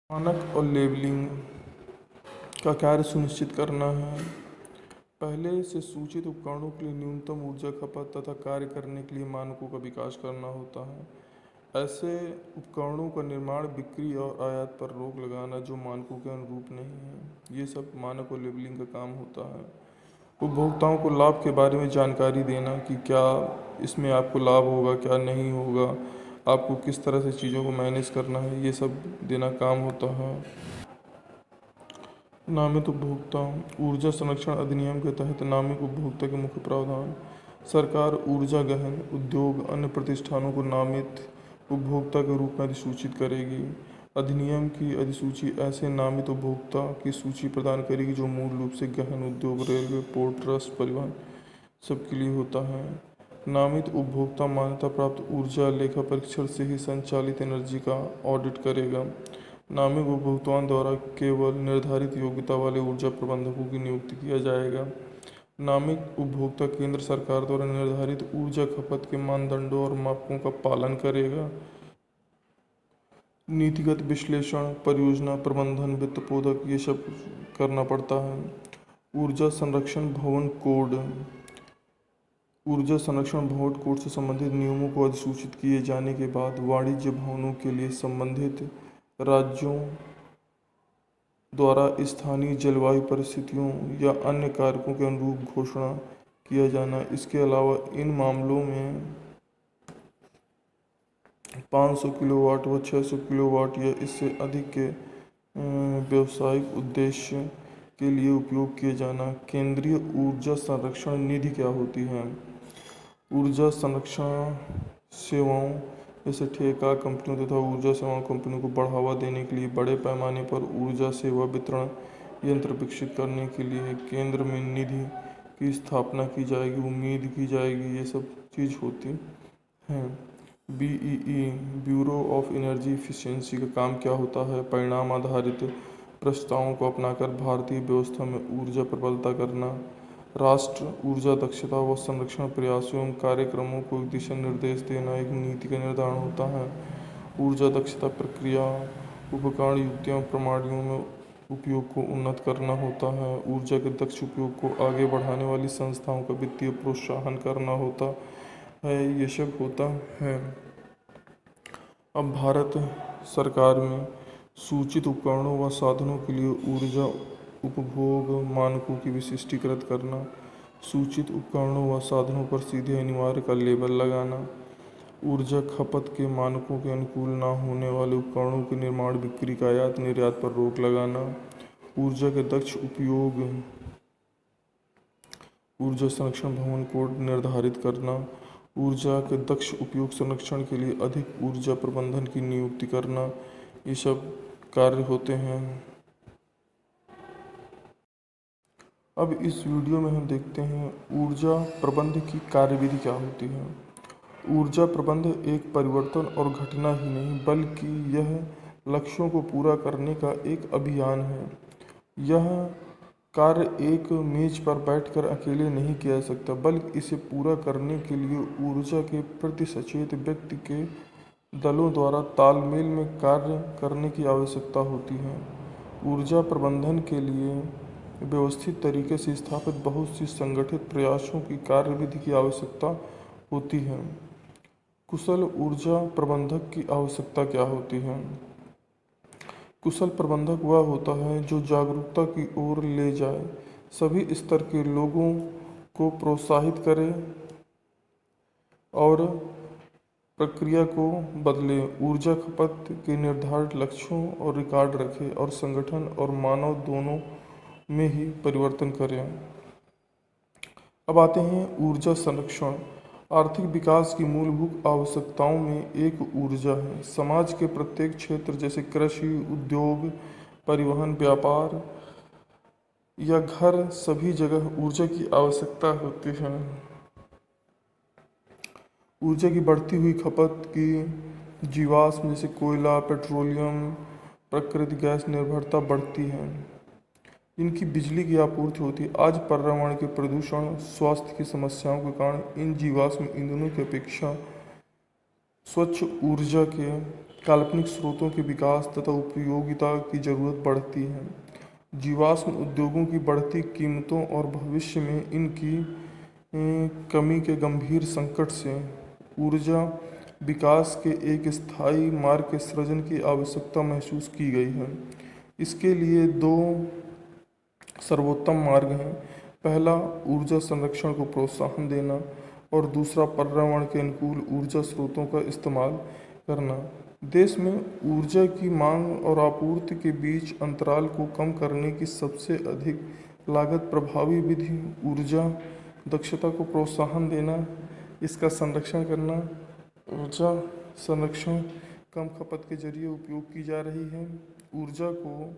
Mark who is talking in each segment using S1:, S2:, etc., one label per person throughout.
S1: मानक और लेबलिंग का कार्य सुनिश्चित करना है। पहले से सूचित उपकरणों के लिए न्यूनतम ऊर्जा खपत तथा कार्य करने के लिए मानकों का विकास करना होता है। ऐसे उपकरणों का निर्माण, बिक्री और आयात पर रोक लगाना जो मानकों के अनुरूप नहीं है, ये सब मानक और लेबलिंग का काम होता है। उपभोक्ताओं को लाभ के बारे में जानकारी देना कि क्या इसमें आपको लाभ होगा, क्या नहीं होगा, आपको किस तरह से चीज़ों को मैनेज करना है, ये सब देना काम होता है। नामित उपभोक्ता। ऊर्जा संरक्षण अधिनियम के तहत नामित उपभोक्ता के मुख्य प्रावधान। सरकार ऊर्जा गहन उद्योग अन्य प्रतिष्ठानों को नामित उपभोक्ता के रूप में अधिसूचित करेगी। अधिनियम की अधिसूची ऐसे नामित उपभोक्ता की सूची प्रदान करेगी जो मूल रूप से गहन उद्योग, रेलवे, पोर्ट ट्रस्ट, परिवहन सबके लिए होता है। नामित उपभोक्ता मान्यता प्राप्त ऊर्जा लेखा परीक्षण से ही संचालित एनर्जी का ऑडिट करेगा। नामित उपभोक्ताओं द्वारा केवल निर्धारित योग्यता वाले ऊर्जा प्रबंधकों की नियुक्ति किया जाएगा। नामित उपभोक्ता केंद्र सरकार द्वारा निर्धारित ऊर्जा खपत के मानदंडों और मापकों का पालन करेगा। नीतिगत विश्लेषण, परियोजना प्रबंधन, वित्त पोधक, ये सब करना पड़ता है। ऊर्जा संरक्षण भवन कोड। ऊर्जा संरक्षण भवन कोड से संबंधित नियमों को अधिसूचित किए जाने के बाद वाणिज्य भवनों के लिए संबंधित राज्यों द्वारा स्थानीय जलवायु परिस्थितियों या अन्य कारकों के अनुरूप घोषणा किया जाना। इसके अलावा इन मामलों में 500 किलोवाट व 600 किलोवाट या इससे अधिक के व्यावसायिक उद्देश्य के लिए उपयोग किए जाना। केंद्रीय ऊर्जा संरक्षण निधि क्या होती है? ऊर्जा संरक्षण सेवाओं जैसे ठेका कंपनियों तथा ऊर्जा सेवा कंपनियों को बढ़ावा देने के लिए बड़े पैमाने पर ऊर्जा सेवा वितरण यंत्र विकसित करने के लिए केंद्र में निधि की स्थापना की जाएगी, उम्मीद की जाएगी, ये सब चीज़ होती हैं। BEE bureau of energy efficiency का काम क्या होता है? परिणाम आधारित प्रस्तावों को अपनाकर भारतीय व्यवस्था में ऊर्जा प्रबलता करना, राष्ट्र ऊर्जा दक्षता व संरक्षण प्रयासों एवं कार्यक्रमों को दिशा निर्देश देना एक नीति का निर्धारण होता है। ऊर्जा दक्षता प्रक्रिया, उपकरण, युक्तियों, प्रणालियों में उपयोग को उन्नत करना होता है। ऊर्जा के दक्ष उपयोग को आगे बढ़ाने वाली संस्थाओं का वित्तीय प्रोत्साहन करना होता है। ये सब होता है। अब भारत सरकार में सूचित उपकरणों व साधनों के लिए ऊर्जा उपभोग मानकों की विशिष्टीकृत करना, सूचित उपकरणों व साधनों पर सीधे अनिवार्य का लेबल लगाना, ऊर्जा खपत के मानकों के अनुकूल न होने वाले उपकरणों के निर्माण, बिक्री, आयात निर्यात पर रोक लगाना, ऊर्जा के दक्ष उपयोग ऊर्जा संरक्षण भवन कोड निर्धारित करना, ऊर्जा के दक्ष उपयोग संरक्षण के लिए अधिक ऊर्जा प्रबंधन की नियुक्ति करना, ये सब कार्य होते हैं। अब इस वीडियो में हम देखते हैं ऊर्जा प्रबंध की कार्यविधि क्या होती है। ऊर्जा प्रबंध एक परिवर्तन और घटना ही नहीं बल्कि यह लक्ष्यों को पूरा करने का एक अभियान है। यह कार्य एक मेज पर बैठकर अकेले नहीं किया जा सकता बल्कि इसे पूरा करने के लिए ऊर्जा के प्रति सचेत व्यक्ति के दलों द्वारा तालमेल में कार्य करने की आवश्यकता होती है। ऊर्जा प्रबंधन के लिए व्यवस्थित तरीके से स्थापित बहुत सी संगठित प्रयासों की कार्यविधि की आवश्यकता होती है। कुशल ऊर्जा प्रबंधक की आवश्यकता क्या होती है? कुशल प्रबंधक वह होता है जो जागरूकता की ओर ले जाए, सभी स्तर के लोगों को प्रोत्साहित करे और प्रक्रिया को बदले, ऊर्जा खपत के निर्धारित लक्ष्यों और रिकॉर्ड रखे और संगठन और मानव दोनों में ही परिवर्तन करें। अब आते हैं ऊर्जा संरक्षण। आर्थिक विकास की मूलभूत आवश्यकताओं में एक ऊर्जा है। समाज के प्रत्येक क्षेत्र जैसे कृषि, उद्योग, परिवहन, व्यापार या घर, सभी जगह ऊर्जा की आवश्यकता होती है। ऊर्जा की बढ़ती हुई खपत की जीवाश्म जैसे कोयला, पेट्रोलियम, प्राकृतिक गैस निर्भरता बढ़ती है। इनकी बिजली की आपूर्ति होती है। आज पर्यावरण के प्रदूषण, स्वास्थ्य की समस्याओं के कारण इन जीवाश्म ईंधनों की अपेक्षा स्वच्छ ऊर्जा के काल्पनिक स्रोतों के विकास तथा उपयोगिता की जरूरत बढ़ती है। जीवाश्म उद्योगों की बढ़ती कीमतों और भविष्य में इनकी कमी के गंभीर संकट से ऊर्जा विकास के एक स्थायी मार्ग के सृजन की आवश्यकता महसूस की गई है। इसके लिए दो सर्वोत्तम मार्ग हैं। पहला, ऊर्जा संरक्षण को प्रोत्साहन देना और दूसरा, पर्यावरण के अनुकूल ऊर्जा स्रोतों का इस्तेमाल करना। देश में ऊर्जा की मांग और आपूर्ति के बीच अंतराल को कम करने की सबसे अधिक लागत प्रभावी विधि ऊर्जा दक्षता को प्रोत्साहन देना, इसका संरक्षण करना। ऊर्जा संरक्षण कम खपत के जरिए उपयोग की जा रही है। ऊर्जा को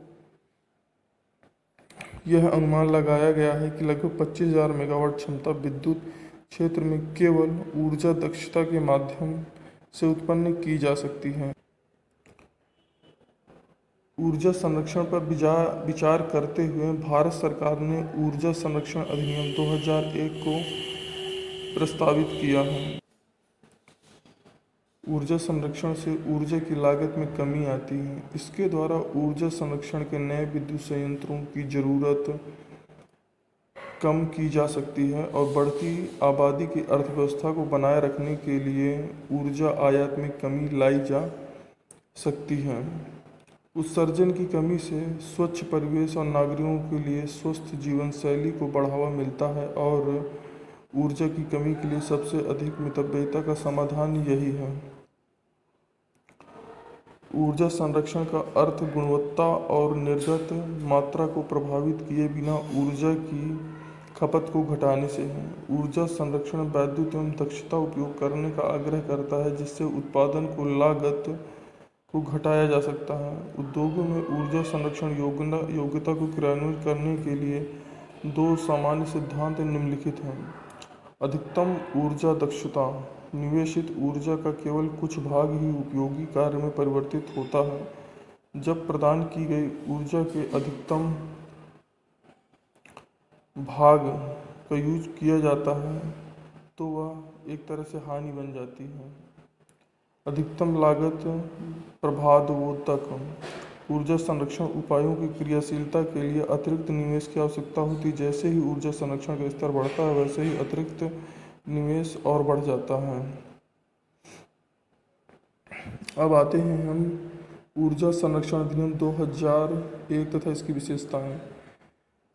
S1: यह अनुमान लगाया गया है कि लगभग 25,000 मेगावाट क्षमता विद्युत क्षेत्र में केवल ऊर्जा दक्षता के माध्यम से उत्पन्न की जा सकती है। ऊर्जा संरक्षण पर विचार करते हुए भारत सरकार ने ऊर्जा संरक्षण अधिनियम 2001 को प्रस्तावित किया है। ऊर्जा संरक्षण से ऊर्जा की लागत में कमी आती है। इसके द्वारा ऊर्जा संरक्षण के नए विद्युत संयंत्रों की ज़रूरत कम की जा सकती है और बढ़ती आबादी की अर्थव्यवस्था को बनाए रखने के लिए ऊर्जा आयात में कमी लाई जा सकती है। उत्सर्जन की कमी से स्वच्छ परिवेश और नागरिकों के लिए स्वस्थ जीवन शैली को बढ़ावा मिलता है और ऊर्जा की कमी के लिए सबसे अधिक मितव्ययिता का समाधान यही है। ऊर्जा संरक्षण का अर्थ गुणवत्ता और निर्गत मात्रा को प्रभावित किए बिना ऊर्जा की खपत को घटाने से है। ऊर्जा संरक्षण वैद्युत एवं दक्षता उपयोग करने का आग्रह करता है, जिससे उत्पादन को लागत को घटाया जा सकता है। उद्योगों में ऊर्जा संरक्षण योग्यता को क्रियान्वित करने के लिए दो सामान्य सिद्धांत निम्नलिखित हैं। अधिकतम ऊर्जा दक्षता, निवेशित ऊर्जा का केवल कुछ भाग ही उपयोगी कार्य में परिवर्तित होता है। जब प्रदान की गई ऊर्जा के अधिकतम भाग का यूज किया जाता है तो वह एक तरह से हानि बन जाती है। अधिकतम लागत प्रभावोत्तक, ऊर्जा संरक्षण उपायों की क्रियाशीलता के लिए अतिरिक्त निवेश की आवश्यकता होती है। जैसे ही ऊर्जा संरक्षण का स्तर बढ़ता है वैसे ही अतिरिक्त निवेश और बढ़ जाता है। अब आते हैं हम ऊर्जा संरक्षण अधिनियम 2001 तथा इसकी विशेषताएं।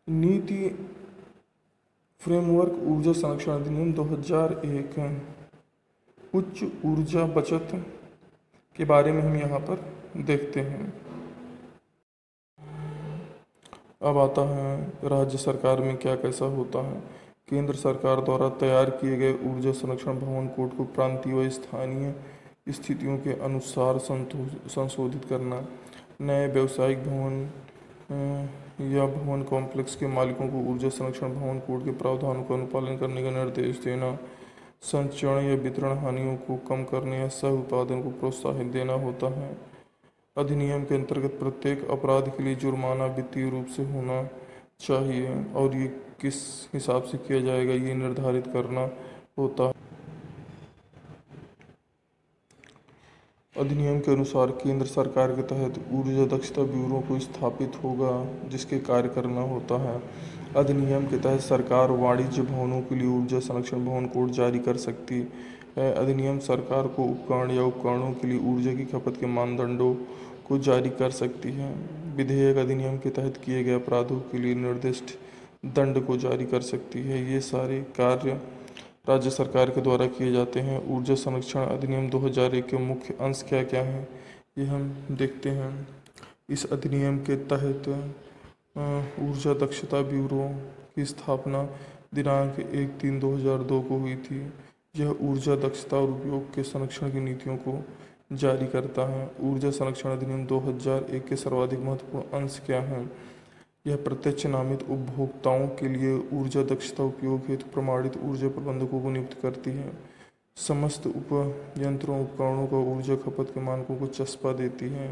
S1: नीति फ्रेमवर्क ऊर्जा संरक्षण अधिनियम 2001 उच्च ऊर्जा बचत के बारे में हम यहाँ पर देखते हैं। अब आता है राज्य सरकार में क्या कैसा होता है। केंद्र सरकार द्वारा तैयार किए गए ऊर्जा संरक्षण भवन कोड को प्रांतीय व स्थानीय स्थितियों के अनुसार संशोधित करना, नए व्यावसायिक भवन या भवन कॉम्प्लेक्स के मालिकों को ऊर्जा संरक्षण भवन कोड के प्रावधानों का अनुपालन करने का निर्देश देना, संचरण या वितरण हानियों को कम करने या सह उत्पादन को प्रोत्साहित देना होता है। अधिनियम के अंतर्गत प्रत्येक अपराध के लिए जुर्माना वित्तीय रूप से होना चाहिए और ये किस हिसाब से किया जाएगा ये निर्धारित करना होता है। अधिनियम के अनुसार केंद्र सरकार के तहत ऊर्जा दक्षता ब्यूरो को स्थापित होगा जिसके कार्य करना होता है। अधिनियम के तहत सरकार वाणिज्य भवनों के लिए ऊर्जा संरक्षण भवन कोड जारी कर सकती है। अधिनियम सरकार को उपकरण या उपकरणों के लिए ऊर्जा की खपत के मानदंडों को जारी कर सकती है। विधेयक अधिनियम के तहत किए गए अपराधों के लिए निर्दिष्ट दंड को जारी कर सकती है। ये सारे कार्य राज्य सरकार के द्वारा किए जाते हैं। ऊर्जा संरक्षण अधिनियम 2001 के मुख्य अंश क्या क्या हैं ये हम देखते हैं। इस अधिनियम के तहत ऊर्जा दक्षता ब्यूरो की स्थापना दिनांक 1/3/2002 को हुई थी। यह ऊर्जा दक्षता और उपयोग के संरक्षण की नीतियों को जारी करता है। ऊर्जा संरक्षण अधिनियम 2001 के सर्वाधिक महत्वपूर्ण अंश क्या हैं? यह प्रत्यक्ष नामित उपभोक्ताओं के लिए ऊर्जा दक्षता उपयोग हेतु प्रमाणित ऊर्जा प्रबंधकों को नियुक्त करती है। समस्त उपयंत्रों उपकरणों का ऊर्जा खपत के मानकों को चस्पा देती है।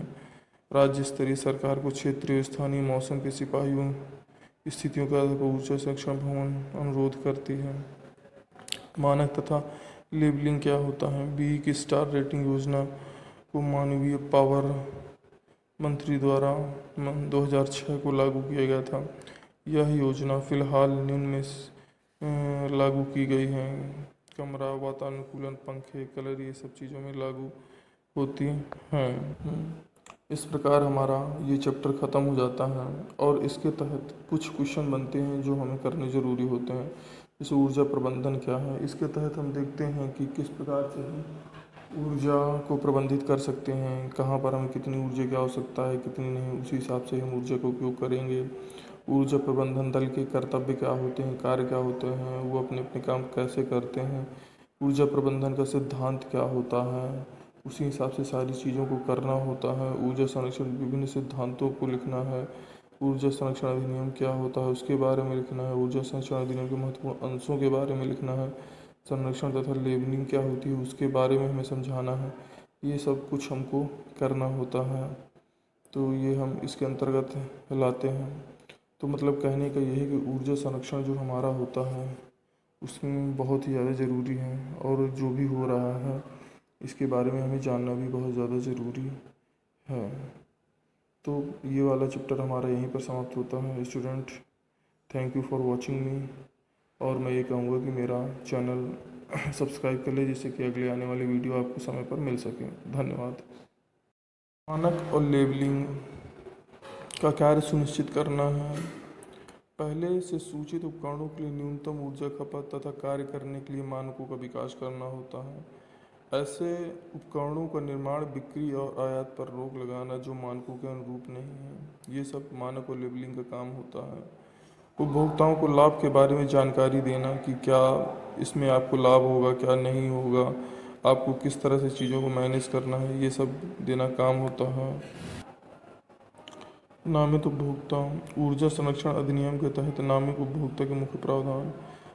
S1: राज्य स्तरीय सरकार को क्षेत्रीय स्थानीय मौसम के सिपाहियों स्थितियों के आधार पर ऊर्जा संरक्षण भवन अनुरोध करती है। मानक तथा लेबलिंग क्या होता है? बी की स्टार रेटिंग योजना को मानवीय पावर मंत्री द्वारा 2006 को लागू किया गया था। यह योजना फिलहाल निम्न में लागू की गई है। कमरा वातानुकूलन, पंखे, कलर, ये सब चीज़ों में लागू होती हैं। इस प्रकार हमारा ये चैप्टर ख़त्म हो जाता है और इसके तहत कुछ क्वेश्चन बनते हैं जो हमें करने ज़रूरी होते हैं। जैसे ऊर्जा प्रबंधन क्या है, इसके तहत हम देखते हैं कि किस प्रकार से हम ऊर्जा को प्रबंधित कर सकते हैं, कहाँ पर हमें कितनी ऊर्जा की आवश्यकता है, कितनी नहीं, उसी हिसाब से हम ऊर्जा का उपयोग करेंगे। ऊर्जा प्रबंधन दल के कर्तव्य क्या होते हैं, कार्य क्या होते हैं, वो अपने अपने काम कैसे करते हैं, ऊर्जा प्रबंधन का सिद्धांत क्या होता है, उसी हिसाब से सारी चीज़ों को करना होता है। ऊर्जा संरक्षण विभिन्न सिद्धांतों को लिखना है। ऊर्जा संरक्षण अधिनियम क्या होता है उसके बारे में लिखना है। ऊर्जा संरक्षण अधिनियम के महत्वपूर्ण अंशों के बारे में लिखना है। संरक्षण तथा लेबलिंग क्या होती है उसके बारे में हमें समझाना है। ये सब कुछ हमको करना होता है, तो ये हम इसके अंतर्गत लाते हैं। तो मतलब कहने का यही है कि ऊर्जा संरक्षण जो हमारा होता है उसमें बहुत ही ज़्यादा ज़रूरी है, और जो भी हो रहा है इसके बारे में हमें जानना भी बहुत ज़्यादा ज़रूरी है। तो ये वाला चैप्टर हमारा यहीं पर समाप्त होता है। Student, thank you for watching मी, और मैं ये कहूँगा कि मेरा चैनल सब्सक्राइब कर ले जिससे कि अगले आने वाली वीडियो आपको समय पर मिल सके। धन्यवाद। मानक और लेबलिंग का कार्य सुनिश्चित करना है। पहले से सूचित उपकरणों के लिए न्यूनतम ऊर्जा खपत तथा कार्य करने के लिए मानकों का विकास करना होता है। ऐसे उपकरणों का निर्माण, बिक्री और आयात पर रोक लगाना जो मानकों के अनुरूप नहीं है, ये सब मानक और लेबलिंग का काम होता है। उपभोक्ताओं को लाभ के बारे में जानकारी देना कि क्या इसमें आपको लाभ होगा, क्या नहीं होगा, आपको किस तरह से चीज़ों को मैनेज करना है, ये सब देना काम होता है। नामित उपभोक्ता। ऊर्जा संरक्षण अधिनियम के तहत नामित उपभोक्ता के मुख्य प्रावधान।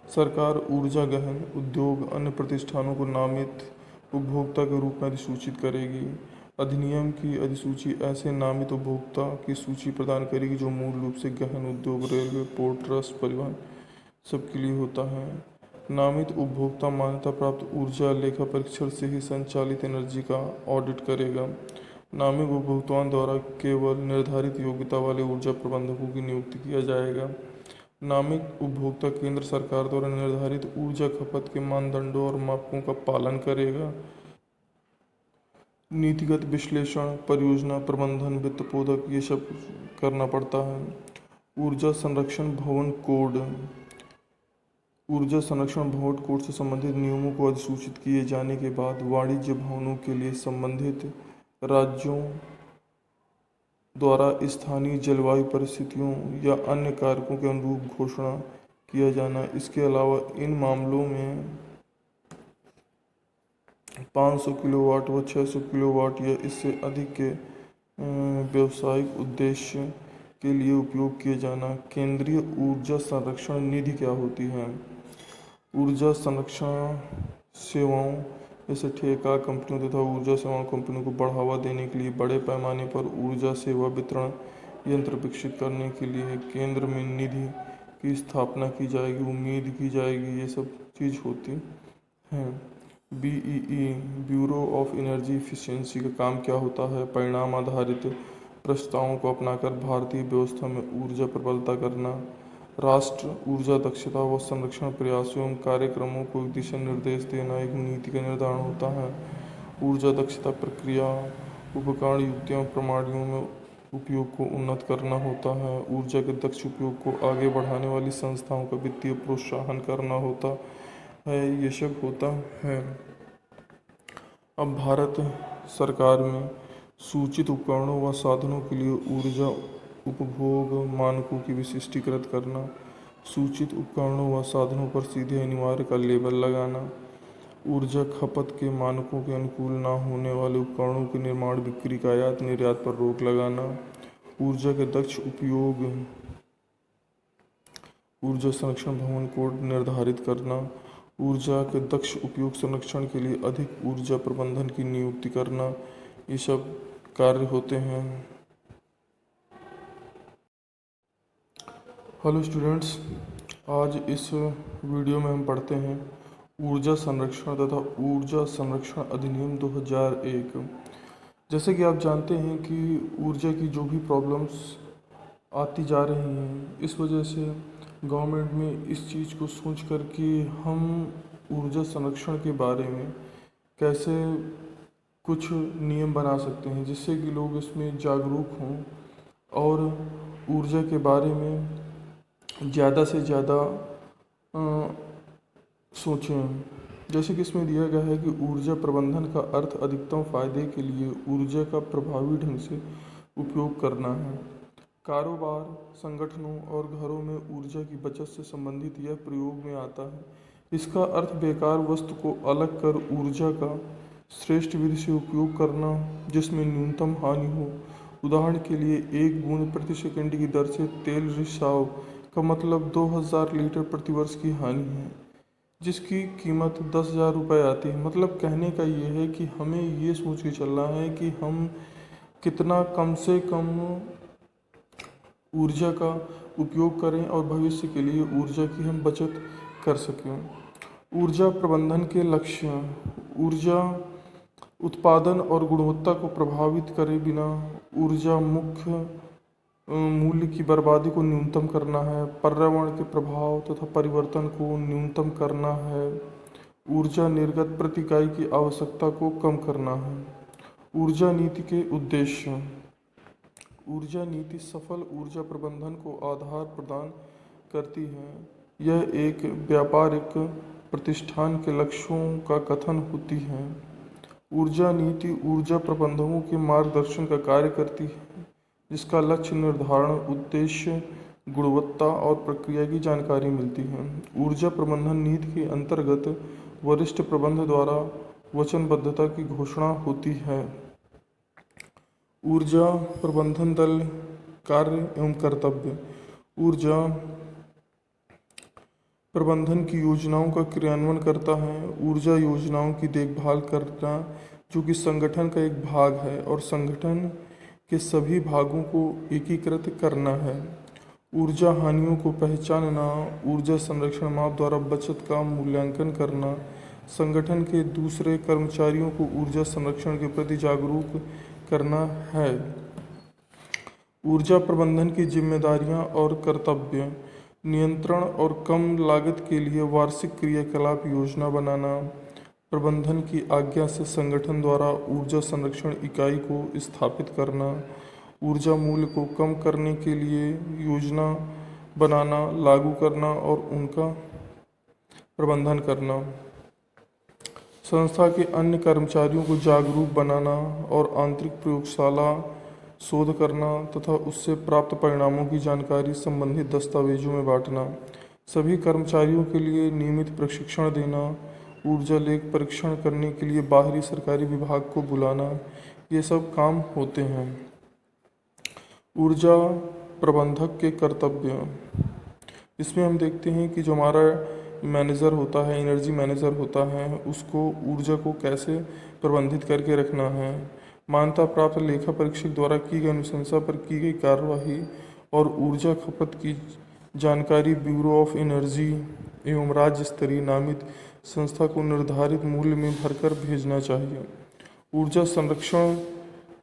S1: सरकार ऊर्जा गहन उद्योग अन्य प्रतिष्ठानों को नामित उपभोक्ता के रूप में अधिसूचित करेगी। अधिनियम की अधिसूची ऐसे नामित उपभोक्ता की सूची प्रदान करेगी जो मूल रूप से गहन उद्योग, रेलवे, पोर्ट ट्रस्ट, परिवहन सबके लिए होता है। नामित उपभोक्ता मान्यता प्राप्त ऊर्जा लेखा परीक्षण से ही संचालित एनर्जी का ऑडिट करेगा। नामित उपभोक्ताओं द्वारा केवल निर्धारित योग्यता वाले ऊर्जा प्रबंधकों की नियुक्ति किया जाएगा। नामित उपभोक्ता केंद्र सरकार द्वारा निर्धारित ऊर्जा खपत के मानदंडों और मापकों का पालन करेगा। नीतिगत विश्लेषण, परियोजना प्रबंधन, वित्त पोधक, ये सब करना पड़ता है। ऊर्जा संरक्षण भवन कोड। ऊर्जा संरक्षण भवन कोड से संबंधित नियमों को अधिसूचित किए जाने के बाद वाणिज्य भवनों के लिए संबंधित राज्यों द्वारा स्थानीय जलवायु परिस्थितियों या अन्य कारकों के अनुरूप घोषणा किया जाना। इसके अलावा इन मामलों में 500 किलोवाट व 600 किलोवाट या इससे अधिक के व्यावसायिक उद्देश्य के लिए उपयोग किए जाना। केंद्रीय ऊर्जा संरक्षण निधि क्या होती है? ऊर्जा संरक्षण सेवाओं जैसे ठेका कंपनियों तथा ऊर्जा सेवा कंपनियों को बढ़ावा देने के लिए बड़े पैमाने पर ऊर्जा सेवा वितरण यंत्र विकसित करने के लिए केंद्र में निधि की स्थापना की जाएगी, उम्मीद की जाएगी, ये सब चीज़ होती हैं। BEE bureau of energy efficiency का काम क्या होता है? परिणाम आधारित प्रस्तावों को अपनाकर भारतीय व्यवस्था में ऊर्जा प्रबलता करना। राष्ट्र ऊर्जा दक्षता व संरक्षण प्रयासों एवं कार्यक्रमों को दिशा निर्देश देना एक नीति का निर्धारण होता है। ऊर्जा दक्षता प्रक्रिया, उपकरण, युक्तियों, प्रणालियों में उपयोग को उन्नत करना होता है। ऊर्जा के दक्ष उपयोग को आगे बढ़ाने वाली संस्थाओं का वित्तीय प्रोत्साहन करना होता है। ये सब होता है। अब भारत सरकार में सूचित उपकरणों व साधनों के लिए ऊर्जा उपभोग मानकों की विशिष्टीकृत करना। सूचित उपकरणों व साधनों पर सीधे अनिवार्य का लेबल लगाना। ऊर्जा खपत के मानकों के अनुकूल न होने वाले उपकरणों के निर्माण, बिक्री, आयात निर्यात पर रोक लगाना। ऊर्जा के दक्ष उपयोग, ऊर्जा संरक्षण भवन कोड निर्धारित करना। ऊर्जा के दक्ष उपयोग संरक्षण के लिए अधिक ऊर्जा प्रबंधन की नियुक्ति करना। ये सब कार्य होते हैं। हेलो स्टूडेंट्स, आज इस वीडियो में हम पढ़ते हैं ऊर्जा संरक्षण तथा ऊर्जा संरक्षण अधिनियम 2001। जैसे कि आप जानते हैं कि ऊर्जा की जो भी प्रॉब्लम्स आती जा रही हैं, इस वजह से गवर्नमेंट में इस चीज़ को सोच कर कि हम ऊर्जा संरक्षण के बारे में कैसे कुछ नियम बना सकते हैं जिससे कि लोग इसमें जागरूक हों और ऊर्जा के बारे में ज़्यादा से ज़्यादा सोचें। जैसे कि इसमें दिया गया है कि ऊर्जा प्रबंधन का अर्थ अधिकतम फायदे के लिए ऊर्जा का प्रभावी ढंग से उपयोग करना है। कारोबार, संगठनों और घरों में ऊर्जा की बचत से संबंधित यह प्रयोग में आता है। इसका अर्थ बेकार वस्तु को अलग कर ऊर्जा का श्रेष्ठ विधि से उपयोग करना जिसमें न्यूनतम हानि हो। उदाहरण के लिए 1 बूंद प्रति सेकंड की दर से तेल रिसाव का मतलब 2000 लीटर प्रति वर्ष की हानि है, जिसकी कीमत 10,000 रुपये आती है। मतलब कहने का ये है कि हमें ये सोच के चलना है कि हम कितना कम से कम ऊर्जा का उपयोग करें और भविष्य के लिए ऊर्जा की हम बचत कर सकें। ऊर्जा प्रबंधन के लक्ष्य: ऊर्जा उत्पादन और गुणवत्ता को प्रभावित करे बिना ऊर्जा मुख्य मूल्य की बर्बादी को न्यूनतम करना है। पर्यावरण के प्रभाव तथा परिवर्तन को न्यूनतम करना है। ऊर्जा निर्गत प्रति इकाई की आवश्यकता को कम करना है। ऊर्जा नीति के उद्देश्य: ऊर्जा नीति सफल ऊर्जा प्रबंधन को आधार प्रदान करती है। यह एक व्यापारिक प्रतिष्ठान के लक्ष्यों का कथन होती है। ऊर्जा नीति ऊर्जा प्रबंधकों के मार्गदर्शन का कार्य करती है, जिसका लक्ष्य निर्धारण, उद्देश्य, गुणवत्ता और प्रक्रिया की जानकारी मिलती है। ऊर्जा प्रबंधन नीति के अंतर्गत वरिष्ठ प्रबंधक द्वारा वचनबद्धता की घोषणा होती है। ऊर्जा प्रबंधन दल कार्य एवं कर्तव्य: ऊर्जा प्रबंधन की योजनाओं का क्रियान्वयन करता है। ऊर्जा योजनाओं की देखभाल करना जो कि संगठन का एक भाग है और संगठन के सभी भागों को एकीकृत करना है। ऊर्जा हानियों को पहचानना, ऊर्जा संरक्षण माप द्वारा बचत का मूल्यांकन करना, संगठन के दूसरे कर्मचारियों को ऊर्जा संरक्षण के प्रति जागरूक करना है। ऊर्जा प्रबंधन की जिम्मेदारियां और कर्तव्य: नियंत्रण और कम लागत के लिए वार्षिक क्रियाकलाप योजना बनाना, प्रबंधन की आज्ञा से संगठन द्वारा ऊर्जा संरक्षण इकाई को स्थापित करना, ऊर्जा मूल्य को कम करने के लिए योजना बनाना, लागू करना और उनका प्रबंधन करना, संस्था के अन्य कर्मचारियों को जागरूक बनाना और आंतरिक प्रयोगशाला शोध करना तथा उससे प्राप्त परिणामों की जानकारी संबंधित दस्तावेजों में बांटना, सभी कर्मचारियों के लिए नियमित प्रशिक्षण देना, ऊर्जा लेख परीक्षण करने के लिए बाहरी सरकारी विभाग को बुलाना, ये सब काम होते हैं। ऊर्जा प्रबंधक के कर्तव्य: इसमें हम देखते हैं कि जो हमारा मैनेजर होता है, एनर्जी मैनेजर होता है, उसको ऊर्जा को कैसे प्रबंधित करके रखना है। मान्यता प्राप्त लेखा परीक्षक द्वारा की गई अनुशंसा पर की गई कार्यवाही और ऊर्जा खपत की जानकारी ब्यूरो ऑफ एनर्जी एवं राज्य स्तरीय नामित संस्था को निर्धारित मूल्य में भरकर भेजना चाहिए। ऊर्जा संरक्षण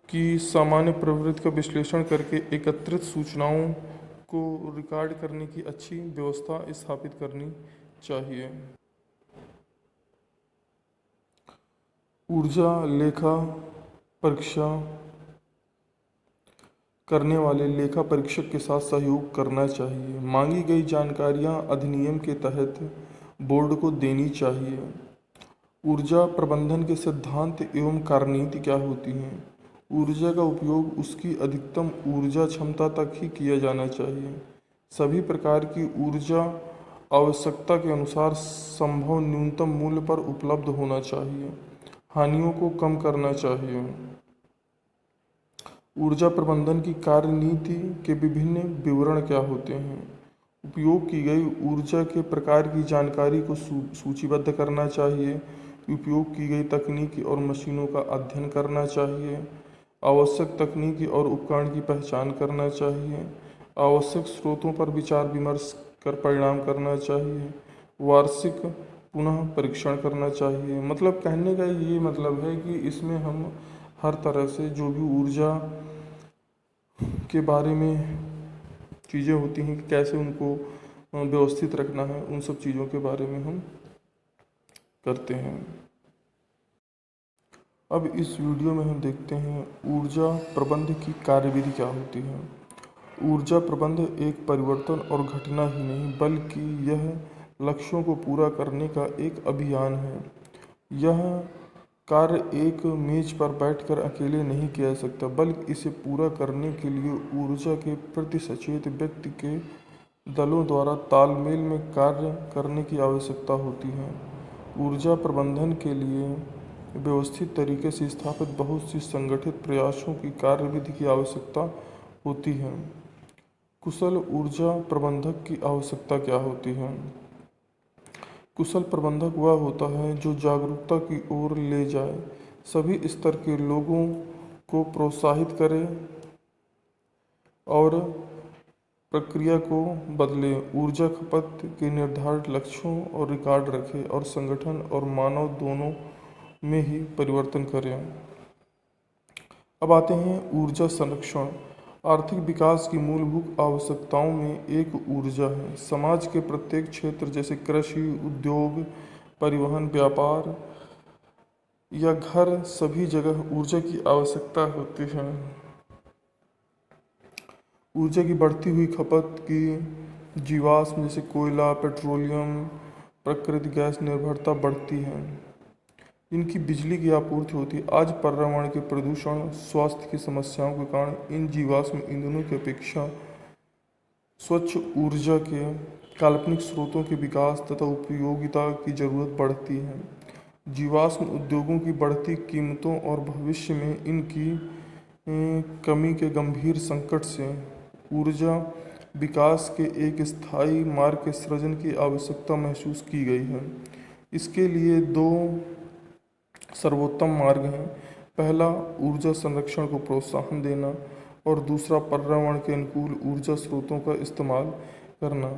S1: की सामान्य प्रवृत्ति का विश्लेषण करके एकत्रित सूचनाओं को रिकॉर्ड करने की अच्छी व्यवस्था स्थापित करनी चाहिए। ऊर्जा लेखा परीक्षा करने वाले लेखा परीक्षक के साथ सहयोग करना चाहिए। मांगी गई जानकारियां अधिनियम के तहत बोर्ड को देनी चाहिए। ऊर्जा प्रबंधन के सिद्धांत एवं कार्यनीति क्या होती हैं? ऊर्जा का उपयोग उसकी अधिकतम ऊर्जा क्षमता तक ही किया जाना चाहिए। सभी प्रकार की ऊर्जा आवश्यकता के अनुसार संभव न्यूनतम मूल्य पर उपलब्ध होना चाहिए। हानियों को कम करना चाहिए। ऊर्जा प्रबंधन की कार्यनीति के विभिन्न विवरण क्या होते हैं? उपयोग की गई ऊर्जा के प्रकार की जानकारी को सूचीबद्ध करना चाहिए। उपयोग की गई तकनीकी और मशीनों का अध्ययन करना चाहिए। आवश्यक तकनीकी और उपकरण की पहचान करना चाहिए। आवश्यक स्रोतों पर विचार विमर्श कर परिणाम करना चाहिए। वार्षिक पुनः परीक्षण करना चाहिए। मतलब कहने का ये मतलब है कि इसमें हम हर तरह से जो भी ऊर्जा के बारे में चीज़ें होती हैं कि कैसे उनको व्यवस्थित रखना है, उन सब चीज़ों के बारे में हम करते हैं। अब इस वीडियो में हम देखते हैं ऊर्जा प्रबंध की कार्यविधि क्या होती है। ऊर्जा प्रबंध एक परिवर्तन और घटना ही नहीं बल्कि यह लक्ष्यों को पूरा करने का एक अभियान है। यह कार्य एक मेज पर बैठकर अकेले नहीं किया जा सकता बल्कि इसे पूरा करने के लिए ऊर्जा के प्रति सचेत व्यक्ति के दलों द्वारा तालमेल में कार्य करने की आवश्यकता होती है। ऊर्जा प्रबंधन के लिए व्यवस्थित तरीके से स्थापित बहुत सी संगठित प्रयासों की कार्यविधि की आवश्यकता होती है। कुशल ऊर्जा प्रबंधक की आवश्यकता क्या होती है? कुशल प्रबंधक वह होता है जो जागरूकता की ओर ले जाए, सभी स्तर के लोगों को प्रोत्साहित करे और प्रक्रिया को बदले, ऊर्जा खपत के निर्धारित लक्ष्यों और रिकॉर्ड रखे और संगठन और मानव दोनों में ही परिवर्तन करें। अब आते हैं ऊर्जा संरक्षण। आर्थिक विकास की मूलभूत आवश्यकताओं में एक ऊर्जा है। समाज के प्रत्येक क्षेत्र जैसे कृषि, उद्योग, परिवहन, व्यापार या घर, सभी जगह ऊर्जा की आवश्यकता होती है। ऊर्जा की बढ़ती हुई खपत की जीवाश्म जैसे कोयला, पेट्रोलियम, प्राकृतिक गैस निर्भरता बढ़ती है। इनकी बिजली की आपूर्ति होती है। आज पर्यावरण के प्रदूषण, स्वास्थ्य की समस्याओं के कारण इन जीवाश्म ईंधनों की अपेक्षा स्वच्छ ऊर्जा के काल्पनिक स्रोतों के विकास तथा उपयोगिता की जरूरत बढ़ती है। जीवाश्म उद्योगों की बढ़ती कीमतों और भविष्य में इनकी कमी के गंभीर संकट से ऊर्जा विकास के एक स्थायी मार्ग के सृजन की आवश्यकता महसूस की गई है। इसके लिए दो सर्वोत्तम मार्ग हैं। पहला, ऊर्जा संरक्षण को प्रोत्साहन देना और दूसरा, पर्यावरण के अनुकूल ऊर्जा स्रोतों का इस्तेमाल करना।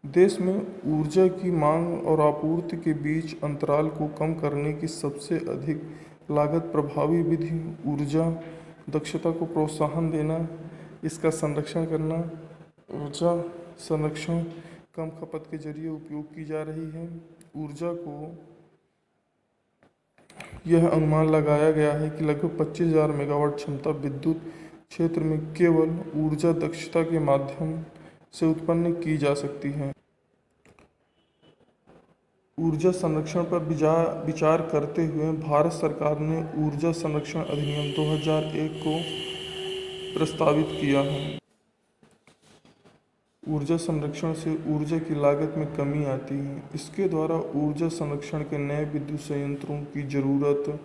S1: देश में ऊर्जा की मांग और आपूर्ति के बीच अंतराल को कम करने की सबसे अधिक लागत प्रभावी विधि ऊर्जा दक्षता को प्रोत्साहन देना, इसका संरक्षण करना। ऊर्जा संरक्षण कम खपत के जरिए उपयोग की जा रही है। ऊर्जा को यह अनुमान लगाया गया है कि लगभग 25,000 मेगावाट क्षमता विद्युत क्षेत्र में केवल ऊर्जा दक्षता के माध्यम से उत्पन्न की जा सकती है। ऊर्जा संरक्षण पर विचार करते हुए भारत सरकार ने ऊर्जा संरक्षण अधिनियम 2001 को प्रस्तावित किया है। ऊर्जा संरक्षण से ऊर्जा की लागत में कमी आती है। इसके द्वारा ऊर्जा संरक्षण के नए विद्युत संयंत्रों की ज़रूरत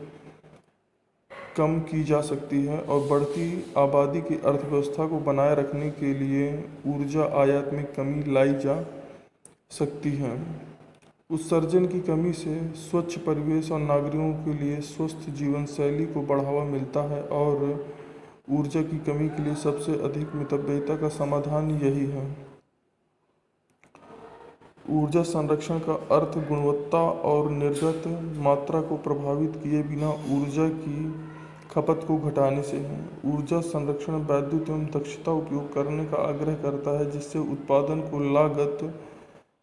S1: कम की जा सकती है और बढ़ती आबादी की अर्थव्यवस्था को बनाए रखने के लिए ऊर्जा आयात में कमी लाई जा सकती है। उत्सर्जन की कमी से स्वच्छ परिवेश और नागरिकों के लिए स्वस्थ जीवन शैली को बढ़ावा मिलता है और ऊर्जा की कमी के लिए सबसे अधिक मितव्ययिता का समाधान यही है। ऊर्जा संरक्षण का अर्थ गुणवत्ता और निर्गत मात्रा को प्रभावित किए बिना ऊर्जा की खपत को घटाने से है। ऊर्जा संरक्षण वैद्युत एवं दक्षता उपयोग करने का आग्रह करता है जिससे उत्पादन को लागत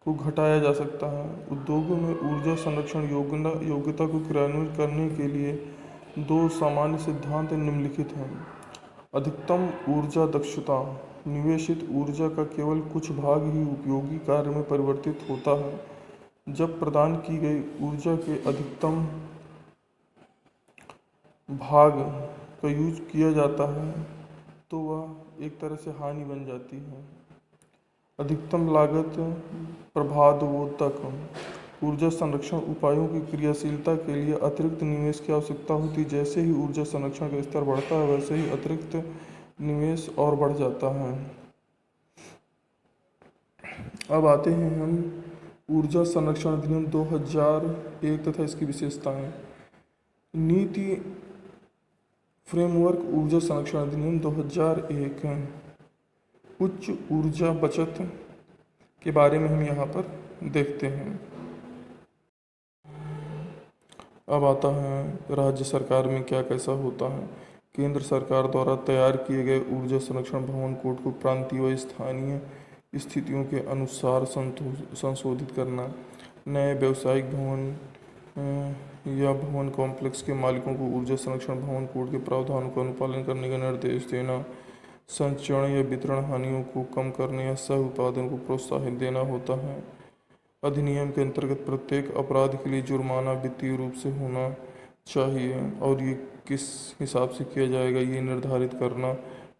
S1: को घटाया जा सकता है। उद्योगों में ऊर्जा संरक्षण योग्यता को क्रियान्वित करने के लिए दो सामान्य सिद्धांत निम्नलिखित हैं। अधिकतम ऊर्जा दक्षता, निवेशित ऊर्जा का केवल कुछ भाग ही उपयोगी कार्य में परिवर्तित होता है। जब प्रदान की गई ऊर्जा के अधिकतम भाग का यूज किया जाता है तो वह एक तरह से हानि बन जाती है। अधिकतम लागत प्रभावोत्तक, ऊर्जा संरक्षण उपायों की क्रियाशीलता के लिए अतिरिक्त निवेश की आवश्यकता होती है। जैसे ही ऊर्जा संरक्षण का स्तर बढ़ता है वैसे ही अतिरिक्त निवेश और बढ़ जाता है। अब आते हैं हम ऊर्जा संरक्षण अधिनियम 2001 तथा इसकी विशेषताएं। नीति फ्रेमवर्क ऊर्जा संरक्षण अधिनियम 2001 है। उच्च ऊर्जा बचत के बारे में हम यहाँ पर देखते हैं। अब आता है राज्य सरकार में क्या कैसा होता है। केंद्र सरकार द्वारा तैयार किए गए ऊर्जा संरक्षण भवन कोड को प्रांतीय व स्थानीय स्थितियों के अनुसार संशोधित करना। नए व्यावसायिक भवन या भवन कॉम्प्लेक्स के मालिकों को ऊर्जा संरक्षण भवन कोड के प्रावधानों का अनुपालन करने का निर्देश देना। संचरण या वितरण हानियों को कम करने या सह उत्पादन को प्रोत्साहित देना होता है। अधिनियम के अंतर्गत प्रत्येक अपराध के लिए जुर्माना वित्तीय रूप से होना चाहिए और ये किस हिसाब से किया जाएगा ये निर्धारित करना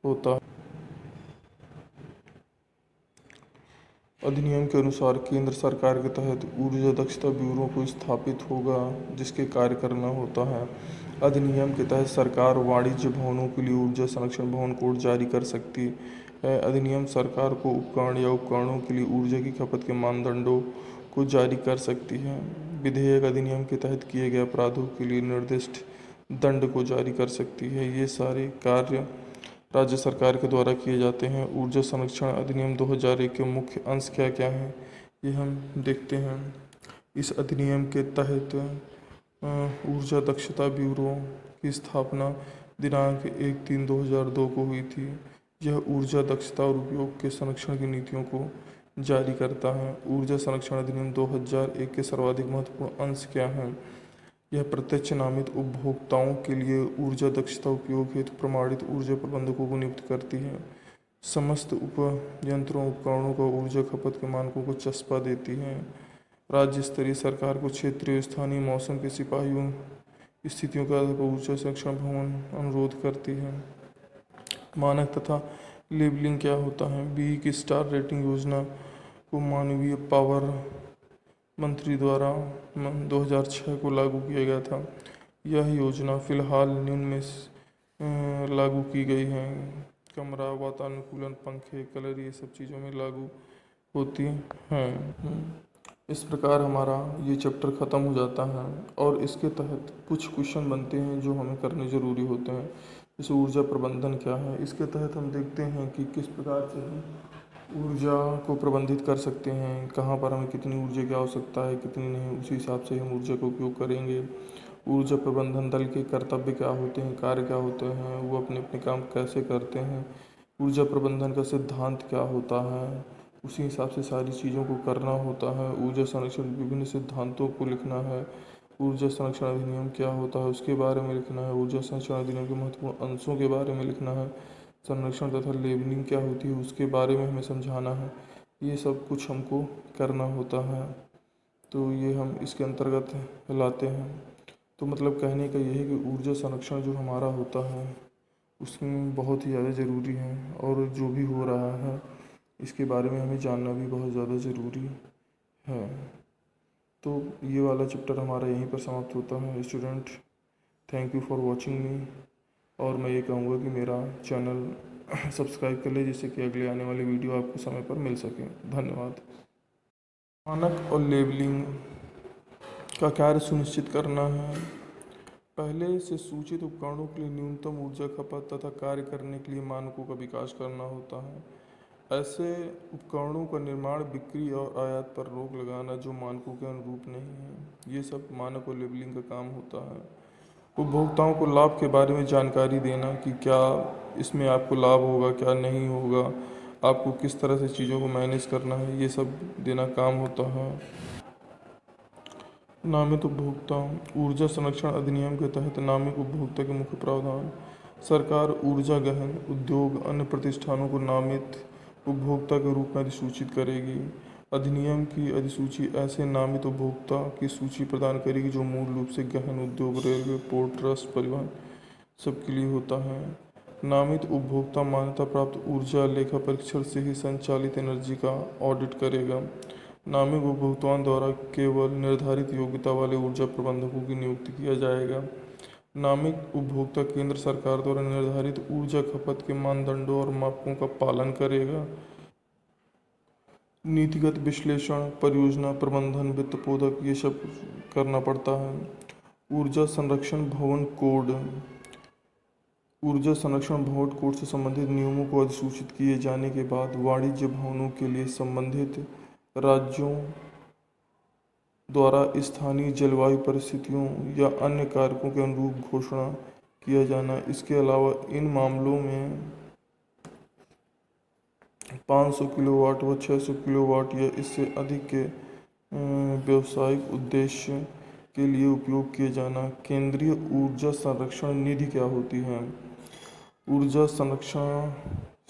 S1: होता है। अधिनियम के अनुसार केंद्र सरकार के तहत ऊर्जा दक्षता ब्यूरो को स्थापित होगा जिसके कार्य करना होता है। अधिनियम के तहत सरकार वाणिज्य भवनों के लिए ऊर्जा संरक्षण भवन कोड जारी कर सकती है। अधिनियम सरकार को उपकरण या उपकरणों के लिए ऊर्जा की खपत के मानदंडों को जारी कर सकती है। विधेयक अधिनियम के तहत किए गए अपराधों के लिए निर्दिष्ट दंड को जारी कर सकती है। ये सारे कार्य राज्य सरकार के द्वारा किए जाते हैं। ऊर्जा संरक्षण अधिनियम 2001 के मुख्य अंश क्या क्या हैं ये हम देखते हैं। इस अधिनियम के तहत ऊर्जा दक्षता ब्यूरो की स्थापना दिनांक 1/3/2002 को हुई थी। यह ऊर्जा दक्षता और उपयोग के संरक्षण की नीतियों को जारी करता है। ऊर्जा संरक्षण अधिनियम 2001 के सर्वाधिक महत्वपूर्ण अंश क्या हैं? यह प्रत्यक्ष नामित उपभोक्ताओं के लिए ऊर्जा दक्षता उपयोग हेतु प्रमाणित ऊर्जा प्रबंधकों को नियुक्त करती है। समस्त उपयंत्रों उपकरणों को ऊर्जा खपत के मानकों को चस्पा देती है। राज्य स्तरीय सरकार को क्षेत्रीय स्थानीय मौसम के सिपाहियों स्थितियों के आधार पर ऊर्जा संरक्षण भवन अनुरोध करती है। मानक तथा लेबलिंग क्या होता है? बी की स्टार रेटिंग योजना को मानवीय पावर मंत्री द्वारा 2006 को लागू किया गया था। यह योजना फिलहाल निम्न में लागू की गई है। कमरा वातानुकूलन पंखे कलर ये सब चीज़ों में लागू होती हैं। इस प्रकार हमारा ये चैप्टर ख़त्म हो जाता है और इसके तहत कुछ क्वेश्चन बनते हैं जो हमें करने ज़रूरी होते हैं। जैसे ऊर्जा प्रबंधन क्या है, इसके तहत हम देखते हैं कि किस प्रकार से हम ऊर्जा को प्रबंधित कर सकते हैं, कहाँ पर हमें कितनी ऊर्जा की आवश्यकता है कितनी नहीं, उसी हिसाब से हम ऊर्जा का उपयोग करेंगे। ऊर्जा प्रबंधन दल के कर्तव्य क्या होते हैं, कार्य क्या होते हैं, वो अपने अपने काम कैसे करते हैं, ऊर्जा प्रबंधन का सिद्धांत क्या होता है, उसी हिसाब से सारी चीज़ों को करना होता है। ऊर्जा संरक्षण विभिन्न सिद्धांतों को लिखना है। ऊर्जा संरक्षण अधिनियम क्या होता है उसके बारे में लिखना है। ऊर्जा संरक्षण अधिनियम के महत्वपूर्ण अंशों के बारे में लिखना है। संरक्षण तथा लेबलिंग क्या होती है उसके बारे में हमें समझाना है। ये सब कुछ हमको करना होता है, तो ये हम इसके अंतर्गत लाते हैं। तो मतलब कहने का यही है कि ऊर्जा संरक्षण जो हमारा होता है उसमें बहुत ही ज़्यादा ज़रूरी है और जो भी हो रहा है इसके बारे में हमें जानना भी बहुत ज़्यादा ज़रूरी है। तो ये वाला चैप्टर हमारा यहीं पर समाप्त होता है। Student, thank you for watching मी। और मैं ये कहूँगा कि मेरा चैनल सब्सक्राइब कर ले जिससे कि अगले आने वाली वीडियो आपको समय पर मिल सके। धन्यवाद। मानक और लेबलिंग का कार्य सुनिश्चित करना है। पहले से सूचित उपकरणों के लिए न्यूनतम ऊर्जा खपत तथा कार्य करने के लिए मानकों का विकास करना होता है। ऐसे उपकरणों का निर्माण, बिक्री और आयात पर रोक लगाना जो मानकों के अनुरूप नहीं है, ये सब मानक और लेबलिंग का काम होता है। उपभोक्ताओं को लाभ के बारे में जानकारी देना कि क्या इसमें आपको लाभ होगा क्या नहीं होगा, आपको किस तरह से चीज़ों को मैनेज करना है, ये सब देना काम होता है। नामित उपभोक्ता। ऊर्जा संरक्षण अधिनियम के तहत नामित उपभोक्ता के मुख्य प्रावधान। सरकार ऊर्जा गहन उद्योग अन्य प्रतिष्ठानों को नामित उपभोक्ता के रूप में अधिसूचित करेगी। अधिनियम की अधिसूची ऐसे नामित उपभोक्ता की सूची प्रदान करेगी जो मूल रूप से गहन उद्योग, रेलवे, पोर्ट ट्रस्ट, परिवहन सबके लिए होता है। नामित उपभोक्ता मान्यता प्राप्त ऊर्जा लेखा परीक्षण से ही संचालित एनर्जी का ऑडिट करेगा। नामित उपभोक्ताओं द्वारा केवल निर्धारित योग्यता वाले ऊर्जा प्रबंधकों की नियुक्ति किया जाएगा। नामित उपभोक्ता केंद्र सरकार द्वारा निर्धारित ऊर्जा खपत के मानदंडों और मापकों का पालन करेगा। नीतिगत विश्लेषण, परियोजना प्रबंधन, वित्त पोधक ये सब करना पड़ता है। ऊर्जा संरक्षण भवन कोड। ऊर्जा संरक्षण भवन कोड से संबंधित नियमों को अधिसूचित किए जाने के बाद वाणिज्य भवनों के लिए संबंधित राज्यों द्वारा स्थानीय जलवायु परिस्थितियों या अन्य कारकों के अनुरूप घोषणा किया जाना। इसके अलावा इन मामलों में 500 किलोवाट व 600 किलोवाट या इससे अधिक के व्यावसायिक उद्देश्य के लिए उपयोग किए जाना। केंद्रीय ऊर्जा संरक्षण निधि क्या होती है? ऊर्जा संरक्षण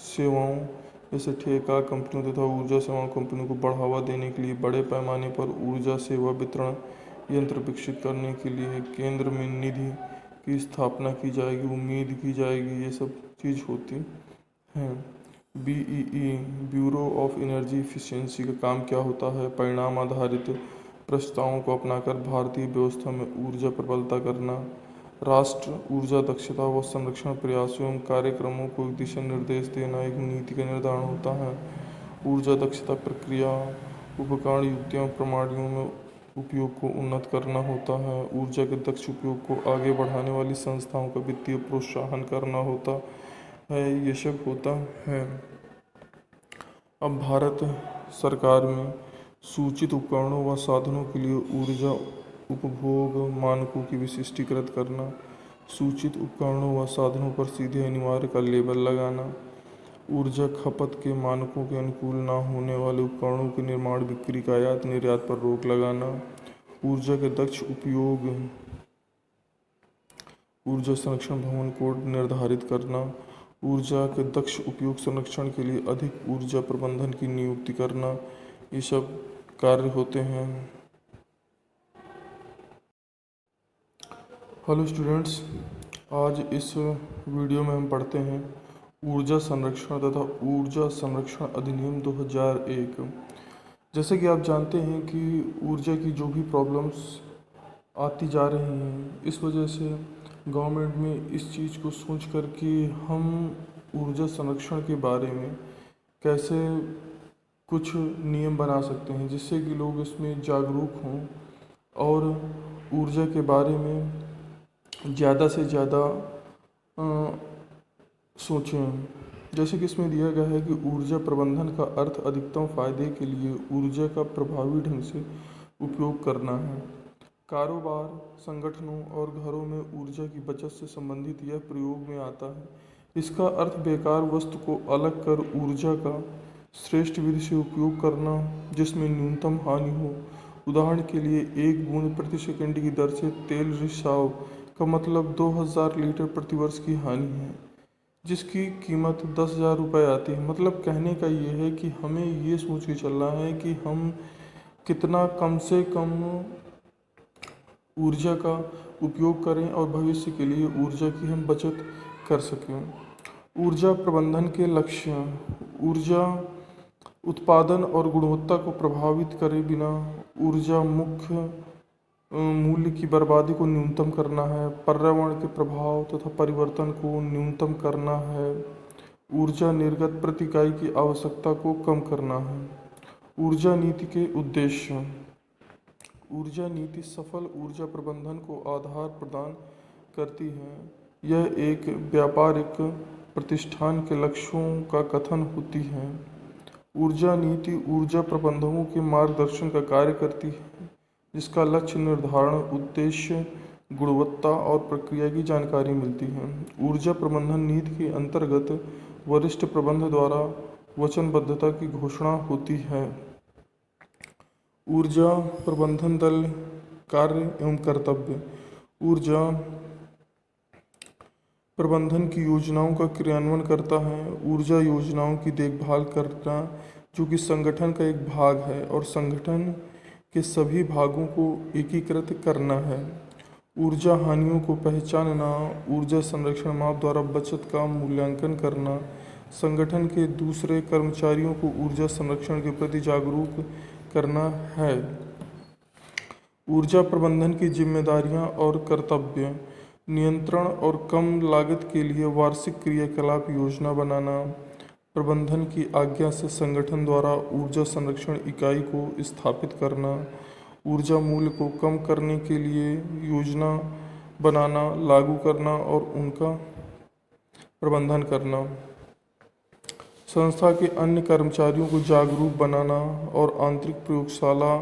S1: सेवाओं जैसे ठेका कंपनियों तथा ऊर्जा सेवा कंपनियों को बढ़ावा देने के लिए बड़े पैमाने पर ऊर्जा सेवा वितरण यंत्र विकसित करने के लिए केंद्र में निधि की स्थापना की जाएगी, उम्मीद की जाएगी। ये सब चीज़ होती हैं। BEE bureau of energy efficiency का काम क्या होता है? परिणाम आधारित प्रस्तावों को अपनाकर भारतीय व्यवस्था में ऊर्जा प्रबलता करना। राष्ट्र ऊर्जा दक्षता व संरक्षण प्रयासों एवं कार्यक्रमों को दिशा निर्देश देना एक नीति का निर्धारण होता है। ऊर्जा दक्षता प्रक्रिया उपकरण युक्तियों प्रणालियों में उपयोग को उन्नत करना होता है। ऊर्जा के दक्ष उपयोग को आगे बढ़ाने वाली संस्थाओं का वित्तीय प्रोत्साहन करना होता है। ये सब होता है। अब भारत सरकार में सूचित उपकरणों व साधनों के लिए ऊर्जा उपभोग मानकों की विशिष्टीकृत करना। सूचित उपकरणों व साधनों पर सीधे अनिवार्य का लेबल लगाना। ऊर्जा खपत के मानकों के अनुकूल न होने वाले उपकरणों के निर्माण बिक्री का आयात निर्यात पर रोक लगाना। ऊर्जा के दक्ष उपयोग ऊर्जा संरक्षण भवन कोड निर्धारित करना। ऊर्जा के दक्ष उपयोग संरक्षण के लिए अधिक ऊर्जा प्रबंधन की नियुक्ति करना। ये सब कार्य होते हैं। हेलो स्टूडेंट्स, आज इस वीडियो में हम पढ़ते हैं ऊर्जा संरक्षण तथा ऊर्जा संरक्षण अधिनियम 2001। जैसे कि आप जानते हैं कि ऊर्जा की जो भी प्रॉब्लम्स आती जा रही हैं, इस वजह से गवर्नमेंट में इस चीज़ को सोच कर कि हम ऊर्जा संरक्षण के बारे में कैसे कुछ नियम बना सकते हैं जिससे कि लोग इसमें जागरूक हों और ऊर्जा के बारे में ज़्यादा से ज़्यादा सोचें। जैसे कि इसमें दिया गया है कि ऊर्जा प्रबंधन का अर्थ अधिकतम फायदे के लिए ऊर्जा का प्रभावी ढंग से उपयोग करना है। कारोबार, संगठनों और घरों में ऊर्जा की बचत से संबंधित यह प्रयोग में आता है। इसका अर्थ बेकार वस्तु को अलग कर ऊर्जा का श्रेष्ठ विधि से उपयोग करना जिसमें न्यूनतम हानि हो। उदाहरण के लिए 1 बूंद प्रति सेकंड की दर से तेल रिसाव का मतलब 2000 लीटर प्रति वर्ष की हानि है, जिसकी कीमत 10,000 रुपये आती है। मतलब कहने का ये है कि हमें ये सोच के चलना है कि हम कितना कम से कम ऊर्जा का उपयोग करें और भविष्य के लिए ऊर्जा की हम बचत कर सकें। ऊर्जा प्रबंधन के लक्ष्य ऊर्जा उत्पादन और गुणवत्ता को प्रभावित करे बिना ऊर्जा मुख्य मूल्य की बर्बादी को न्यूनतम करना है। पर्यावरण के प्रभाव तथा परिवर्तन को न्यूनतम करना है। ऊर्जा निर्गत प्रति इकाई की आवश्यकता को कम करना है। ऊर्जा नीति के उद्देश्य ऊर्जा नीति सफल ऊर्जा प्रबंधन को आधार प्रदान करती है। यह एक व्यापारिक प्रतिष्ठान के लक्ष्यों का कथन होती है। ऊर्जा नीति ऊर्जा प्रबंधकों के मार्गदर्शन का कार्य करती है, जिसका लक्ष्य निर्धारण, उद्देश्य, गुणवत्ता और प्रक्रिया की जानकारी मिलती है। ऊर्जा प्रबंधन नीति के अंतर्गत वरिष्ठ प्रबंधक द्वारा वचनबद्धता की घोषणा होती है। ऊर्जा प्रबंधन दल कार्य एवं कर्तव्य ऊर्जा प्रबंधन की योजनाओं का क्रियान्वयन करता है। ऊर्जा योजनाओं की देखभाल करना जो कि संगठन का एक भाग है और संगठन के सभी भागों को एकीकृत करना है। ऊर्जा हानियों को पहचानना, ऊर्जा संरक्षण माप द्वारा बचत का मूल्यांकन करना, संगठन के दूसरे कर्मचारियों को ऊर्जा संरक्षण के प्रति जागरूक करना है। ऊर्जा प्रबंधन की जिम्मेदारियां और कर्तव्य नियंत्रण और कम लागत के लिए वार्षिक क्रियाकलाप योजना बनाना, प्रबंधन की आज्ञा से संगठन द्वारा ऊर्जा संरक्षण इकाई को स्थापित करना, ऊर्जा मूल्य को कम करने के लिए योजना बनाना, लागू करना और उनका प्रबंधन करना, संस्था के अन्य कर्मचारियों को जागरूक बनाना और आंतरिक प्रयोगशाला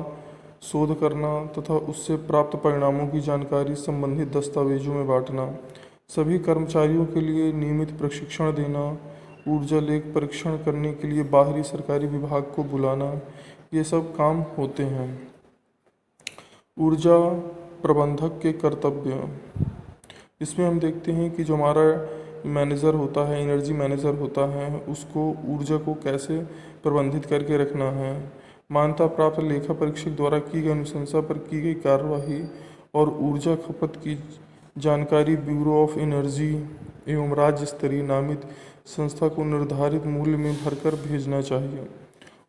S1: शोध करना तथा उससे प्राप्त परिणामों की जानकारी संबंधित दस्तावेजों में बांटना, सभी कर्मचारियों के लिए नियमित प्रशिक्षण देना, ऊर्जा लेख परीक्षण करने के लिए बाहरी सरकारी विभाग को बुलाना, ये सब काम होते हैं। ऊर्जा प्रबंधक के कर्तव्य, इसमें हम देखते हैं कि जो हमारा मैनेजर होता है, एनर्जी मैनेजर होता है, उसको ऊर्जा को कैसे प्रबंधित करके रखना है। मान्यता प्राप्त लेखा परीक्षक द्वारा की गई अनुशंसा पर की गई कार्यवाही और ऊर्जा खपत की जानकारी ब्यूरो ऑफ एनर्जी एवं राज्य स्तरीय नामित संस्था को निर्धारित मूल्य में भरकर भेजना चाहिए।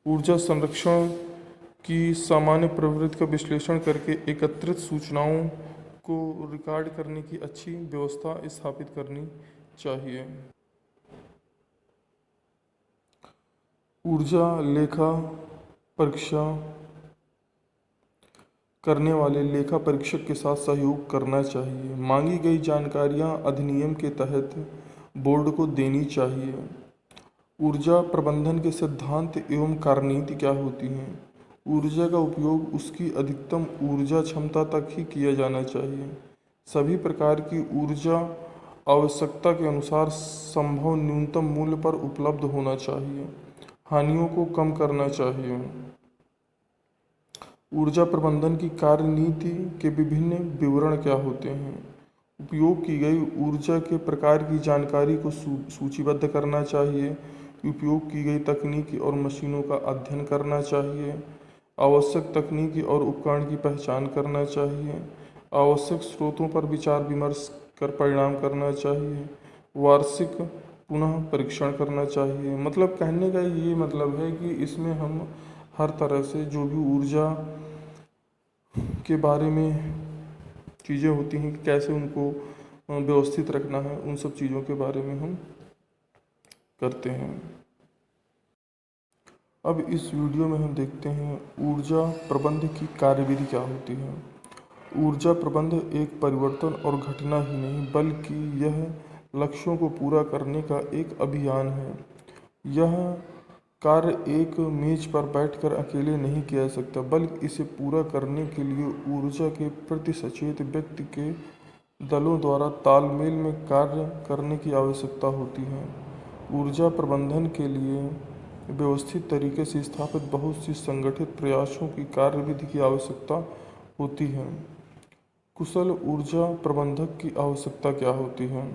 S1: ऊर्जा संरक्षण की सामान्य प्रवृत्ति का विश्लेषण करके एकत्रित सूचनाओं को रिकॉर्ड करने की अच्छी व्यवस्था स्थापित करनी चाहिए। ऊर्जा लेखा परीक्षा करने वाले लेखा परीक्षक के साथ सहयोग करना चाहिए। मांगी गई जानकारियां अधिनियम के तहत बोर्ड को देनी चाहिए। ऊर्जा प्रबंधन के सिद्धांत एवं कार्यनीति क्या होती हैं? ऊर्जा का उपयोग उसकी अधिकतम ऊर्जा क्षमता तक ही किया जाना चाहिए। सभी प्रकार की ऊर्जा आवश्यकता के अनुसार संभव न्यूनतम मूल्य पर उपलब्ध होना चाहिए। हानियों को कम करना चाहिए। ऊर्जा प्रबंधन की कार्यनीति के विभिन्न विवरण क्या होते हैं? उपयोग की गई ऊर्जा के प्रकार की जानकारी को सूचीबद्ध करना चाहिए। उपयोग की गई तकनीकी और मशीनों का अध्ययन करना चाहिए। आवश्यक तकनीकी और उपकरण की पहचान करना चाहिए। आवश्यक स्रोतों पर विचार विमर्श कर परिणाम करना चाहिए। वार्षिक पुनः परीक्षण करना चाहिए। मतलब कहने का ये मतलब है कि इसमें हम हर तरह से जो भी ऊर्जा के बारे में चीज़ें होती हैं कि कैसे उनको व्यवस्थित रखना है, उन सब चीज़ों के बारे में हम करते हैं। अब इस वीडियो में हम देखते हैं ऊर्जा प्रबंध की कार्यविधि क्या होती है। ऊर्जा प्रबंध एक परिवर्तन और घटना ही नहीं बल्कि यह लक्ष्यों को पूरा करने का एक अभियान है। यह कार्य एक मेज पर बैठकर अकेले नहीं किया जा सकता बल्कि इसे पूरा करने के लिए ऊर्जा के प्रति सचेत व्यक्ति के दलों द्वारा तालमेल में कार्य करने की आवश्यकता होती है। ऊर्जा प्रबंधन के लिए व्यवस्थित तरीके से स्थापित बहुत सी संगठित प्रयासों की कार्यविधि की आवश्यकता होती है। कुशल ऊर्जा प्रबंधक की आवश्यकता क्या होती है?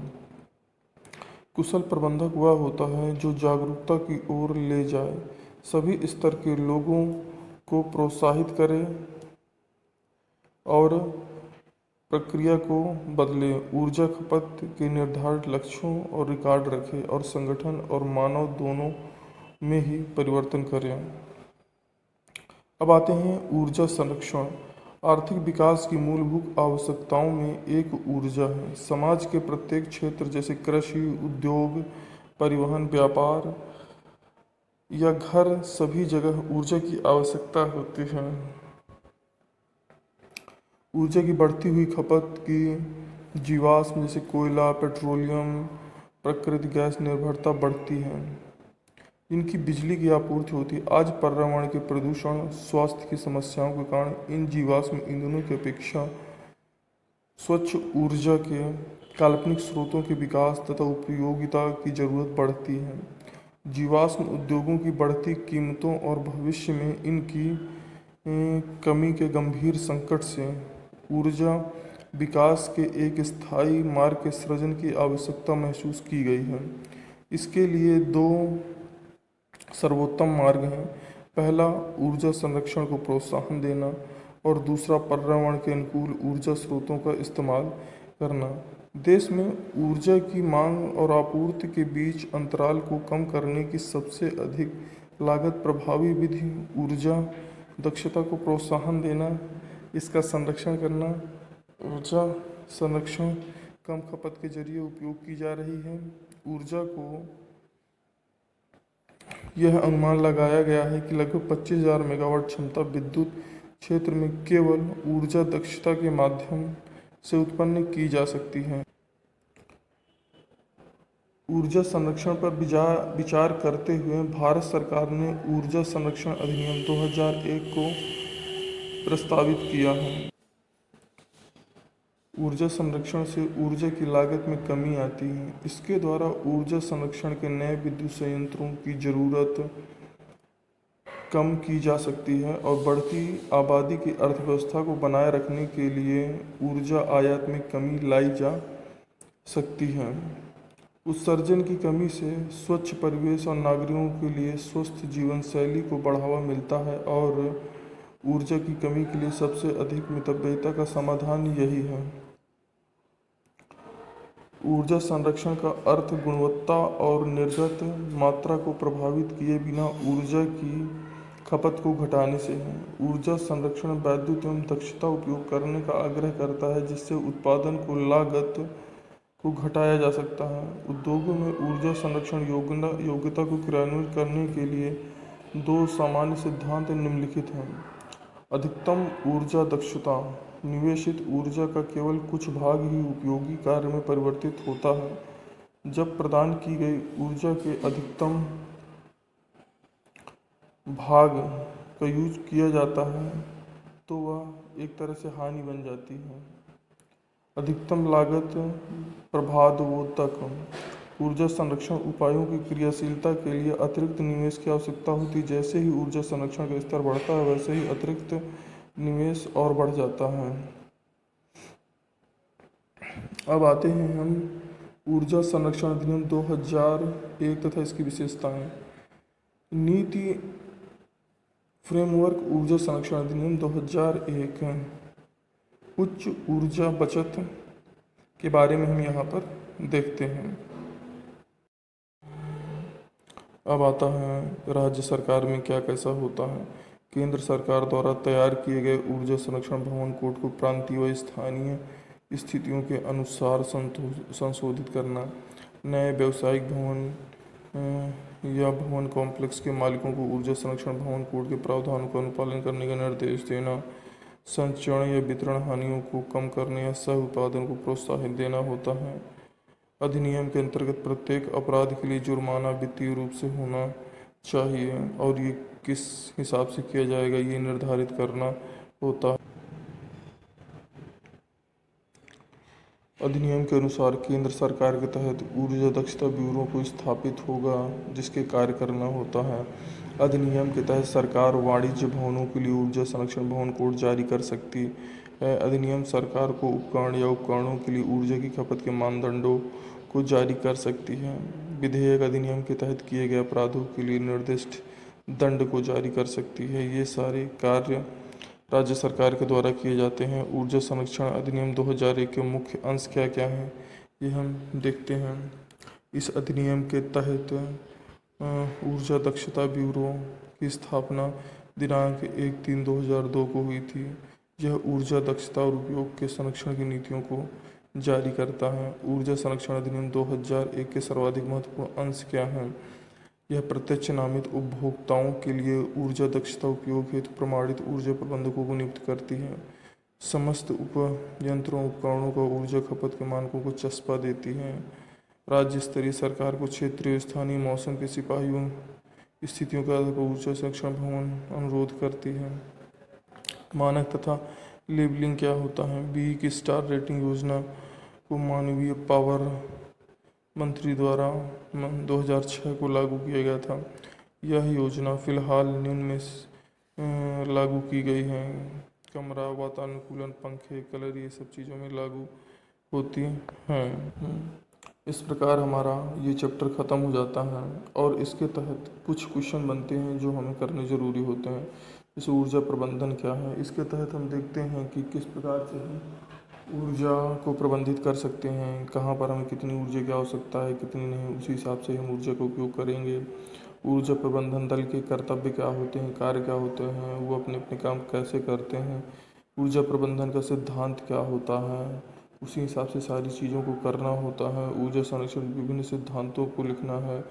S1: कुशल प्रबंधक वह होता है जो जागरूकता की ओर ले जाए, सभी स्तर के लोगों को प्रोत्साहित करे और प्रक्रिया को बदले, ऊर्जा खपत के निर्धारित लक्ष्यों और रिकॉर्ड रखे और संगठन और मानव दोनों में ही परिवर्तन करें। अब आते हैं ऊर्जा संरक्षण। आर्थिक विकास की मूलभूत आवश्यकताओं में एक ऊर्जा है। समाज के प्रत्येक क्षेत्र जैसे कृषि, उद्योग, परिवहन, व्यापार या घर, सभी जगह ऊर्जा की आवश्यकता होती है। ऊर्जा की बढ़ती हुई खपत की जीवाश्म जैसे कोयला, पेट्रोलियम, प्राकृतिक गैस निर्भरता बढ़ती है। इनकी बिजली की आपूर्ति होती है। आज पर्यावरण के प्रदूषण, स्वास्थ्य की समस्याओं के कारण इन जीवाश्म ईंधनों की अपेक्षा स्वच्छ ऊर्जा के काल्पनिक स्रोतों के विकास तथा उपयोगिता की जरूरत बढ़ती है। जीवाश्म उद्योगों की बढ़ती कीमतों और भविष्य में इनकी कमी के गंभीर संकट से ऊर्जा विकास के एक स्थायी मार्ग के सृजन की आवश्यकता महसूस की गई है। इसके लिए दो सर्वोत्तम मार्ग हैं। पहला, ऊर्जा संरक्षण को प्रोत्साहन देना और दूसरा, पर्यावरण के अनुकूल ऊर्जा स्रोतों का इस्तेमाल करना। देश में ऊर्जा की मांग और आपूर्ति के बीच अंतराल को कम करने की सबसे अधिक लागत प्रभावी विधि ऊर्जा दक्षता को प्रोत्साहन देना, इसका संरक्षण करना। ऊर्जा संरक्षण कम खपत के जरिए उपयोग की जा रही है। ऊर्जा को यह अनुमान लगाया गया है कि लगभग 25,000 मेगावाट क्षमता विद्युत क्षेत्र में केवल ऊर्जा दक्षता के माध्यम से उत्पन्न की जा सकती है। ऊर्जा संरक्षण पर विचार करते हुए भारत सरकार ने ऊर्जा संरक्षण अधिनियम 2001 को प्रस्तावित किया है। ऊर्जा संरक्षण से ऊर्जा की लागत में कमी आती है। इसके द्वारा ऊर्जा संरक्षण के नए विद्युत संयंत्रों की ज़रूरत कम की जा सकती है और बढ़ती आबादी की अर्थव्यवस्था को बनाए रखने के लिए ऊर्जा आयात में कमी लाई जा सकती है। उत्सर्जन की कमी से स्वच्छ परिवेश और नागरिकों के लिए स्वस्थ जीवन शैली को बढ़ावा मिलता है और ऊर्जा की कमी के लिए सबसे अधिक मितव्ययिता का समाधान यही है। ऊर्जा संरक्षण का अर्थ गुणवत्ता और निर्गत मात्रा को प्रभावित किए बिना ऊर्जा की खपत को घटाने से है। ऊर्जा संरक्षण वैद्युत एवं दक्षता उपयोग करने का आग्रह करता है जिससे उत्पादन को लागत को घटाया जा सकता है। उद्योगों में ऊर्जा संरक्षण योग्यता को क्रियान्वित करने के लिए दो सामान्य सिद्धांत निम्नलिखित हैं। अधिकतम ऊर्जा दक्षता निवेशित ऊर्जा का केवल कुछ भाग ही उपयोगी कार्य में परिवर्तित होता है। जब प्रदान की गई ऊर्जा के अधिकतम भाग का यूज किया जाता है तो वह एक तरह से हानि बन जाती है। अधिकतम लागत प्रभावोत्तक ऊर्जा संरक्षण उपायों की क्रियाशीलता के लिए अतिरिक्त निवेश की आवश्यकता होती है। जैसे ही ऊर्जा संरक्षण का स्तर बढ़ता है वैसे ही अतिरिक्त निवेश और बढ़ जाता है। अब आते हैं हम ऊर्जा संरक्षण अधिनियम 2001 तथा इसकी विशेषताएं। नीति फ्रेमवर्क ऊर्जा संरक्षण अधिनियम 2001 उच्च ऊर्जा बचत के बारे में हम यहाँ पर देखते हैं। अब आता है राज्य सरकार में क्या कैसा होता है। केंद्र सरकार द्वारा तैयार किए गए ऊर्जा संरक्षण भवन कोड को प्रांतीय व स्थानीय स्थितियों के अनुसार संशोधित करना, नए व्यावसायिक भवन या भवन कॉम्प्लेक्स के मालिकों को ऊर्जा संरक्षण भवन कोड के प्रावधानों का अनुपालन करने का निर्देश देना, संचरण या वितरण हानियों को कम करने या सह उत्पादन को प्रोत्साहित देना होता है। अधिनियम के अंतर्गत प्रत्येक अपराध के लिए जुर्माना वित्तीय रूप से होना चाहिए और ये किस हिसाब से किया जाएगा ये निर्धारित करना होता है। अधिनियम के अनुसार केंद्र सरकार के तहत ऊर्जा दक्षता ब्यूरो को स्थापित होगा जिसके कार्य करना होता है। अधिनियम के तहत सरकार वाणिज्य भवनों के लिए ऊर्जा संरक्षण भवन कोड जारी कर सकती है। अधिनियम सरकार को उपकरण या उपकरणों के लिए ऊर्जा की खपत के मानदंडों को जारी कर सकती है। विधेयक अधिनियम के तहत किए गए अपराधों के लिए निर्दिष्ट दंड को जारी कर सकती है। ये सारे कार्य राज्य सरकार के द्वारा किए जाते हैं। ऊर्जा संरक्षण अधिनियम 2001 के मुख्य अंश क्या क्या हैं ये हम देखते हैं। इस अधिनियम के तहत ऊर्जा दक्षता ब्यूरो की स्थापना दिनांक 1/3/2002 को हुई थी। यह ऊर्जा दक्षता और उपयोग के संरक्षण की नीतियों को जारी करता है। ऊर्जा संरक्षण अधिनियम 2001 के सर्वाधिक महत्वपूर्ण अंश क्या हैं। यह प्रत्यक्ष नामित उपभोक्ताओं के लिए ऊर्जा दक्षता उपयोग हेतु प्रमाणित ऊर्जा प्रबंधकों को नियुक्त करती है। समस्त उपयंत्रों उपकरणों को ऊर्जा खपत के मानकों को चस्पा देती है। राज्य स्तरीय सरकार को क्षेत्रीय स्थानीय मौसम के सिपाहियों स्थितियों के आधार पर ऊर्जा संरक्षण भवन अनुरोध करती है। मानक तथा लेबलिंग क्या होता है। बी की स्टार रेटिंग योजना को मानवीय पावर मंत्री द्वारा 2006 को लागू किया गया था। यह योजना फिलहाल निम्न में लागू की गई है। कमरा वातानुकूलन पंखे कलर ये सब चीज़ों में लागू होती हैं। इस प्रकार हमारा ये चैप्टर ख़त्म हो जाता है और इसके तहत कुछ क्वेश्चन बनते हैं जो हमें करने ज़रूरी होते हैं। जैसे ऊर्जा प्रबंधन क्या है। इसके तहत हम देखते हैं कि किस प्रकार से हम ऊर्जा को प्रबंधित कर सकते हैं, कहाँ पर हमें कितनी ऊर्जा की आवश्यकता है कितनी नहीं, उसी हिसाब से हम ऊर्जा का उपयोग करेंगे। ऊर्जा प्रबंधन दल के कर्तव्य क्या होते हैं, कार्य क्या होते हैं, वो अपने अपने काम कैसे करते हैं। ऊर्जा प्रबंधन का सिद्धांत क्या होता है, उसी हिसाब से सारी चीज़ों को करना होता है। ऊर्जा संरक्षण विभिन्न सिद्धांतों को लिखना है।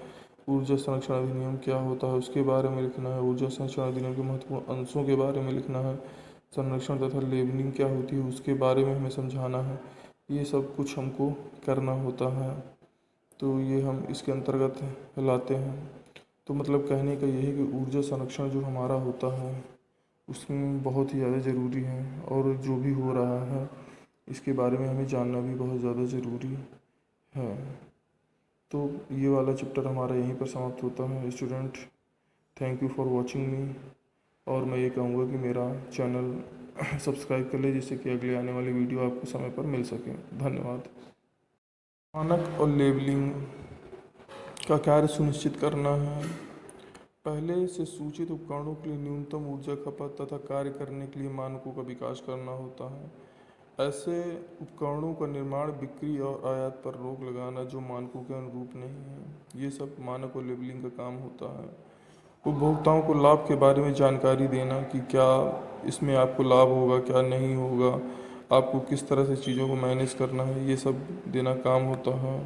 S1: ऊर्जा संरक्षण अधिनियम क्या होता है उसके बारे में लिखना है। ऊर्जा संरक्षण अधिनियम के महत्वपूर्ण अंशों के बारे में लिखना है। संरक्षण तथा लेबलिंग क्या होती है उसके बारे में हमें समझाना है। ये सब कुछ हमको करना होता है तो ये हम इसके अंतर्गत लाते हैं। तो मतलब कहने का यही है कि ऊर्जा संरक्षण जो हमारा होता है उसमें बहुत ही ज़्यादा ज़रूरी है और जो भी हो रहा है इसके बारे में हमें जानना भी बहुत ज़्यादा ज़रूरी है। तो ये वाला चैप्टर हमारा यहीं पर समाप्त होता है student. Thank you for watching मी। और मैं ये कहूँगा कि मेरा चैनल सब्सक्राइब कर ले, जिससे कि अगले आने वाली वीडियो आपको समय पर मिल सके। धन्यवाद। मानक और लेबलिंग का कार्य सुनिश्चित करना है। पहले से सूचित उपकरणों के लिए न्यूनतम ऊर्जा खपत तथा कार्य करने के लिए मानकों का विकास करना होता है। ऐसे उपकरणों का निर्माण, बिक्री और आयात पर रोक लगाना जो मानकों के अनुरूप नहीं है, ये सब मानक और लेबलिंग का काम होता है। उपभोक्ताओं को लाभ के बारे में जानकारी देना कि क्या इसमें आपको लाभ होगा, क्या नहीं होगा, आपको किस तरह से चीज़ों को मैनेज करना है, ये सब देना काम होता है।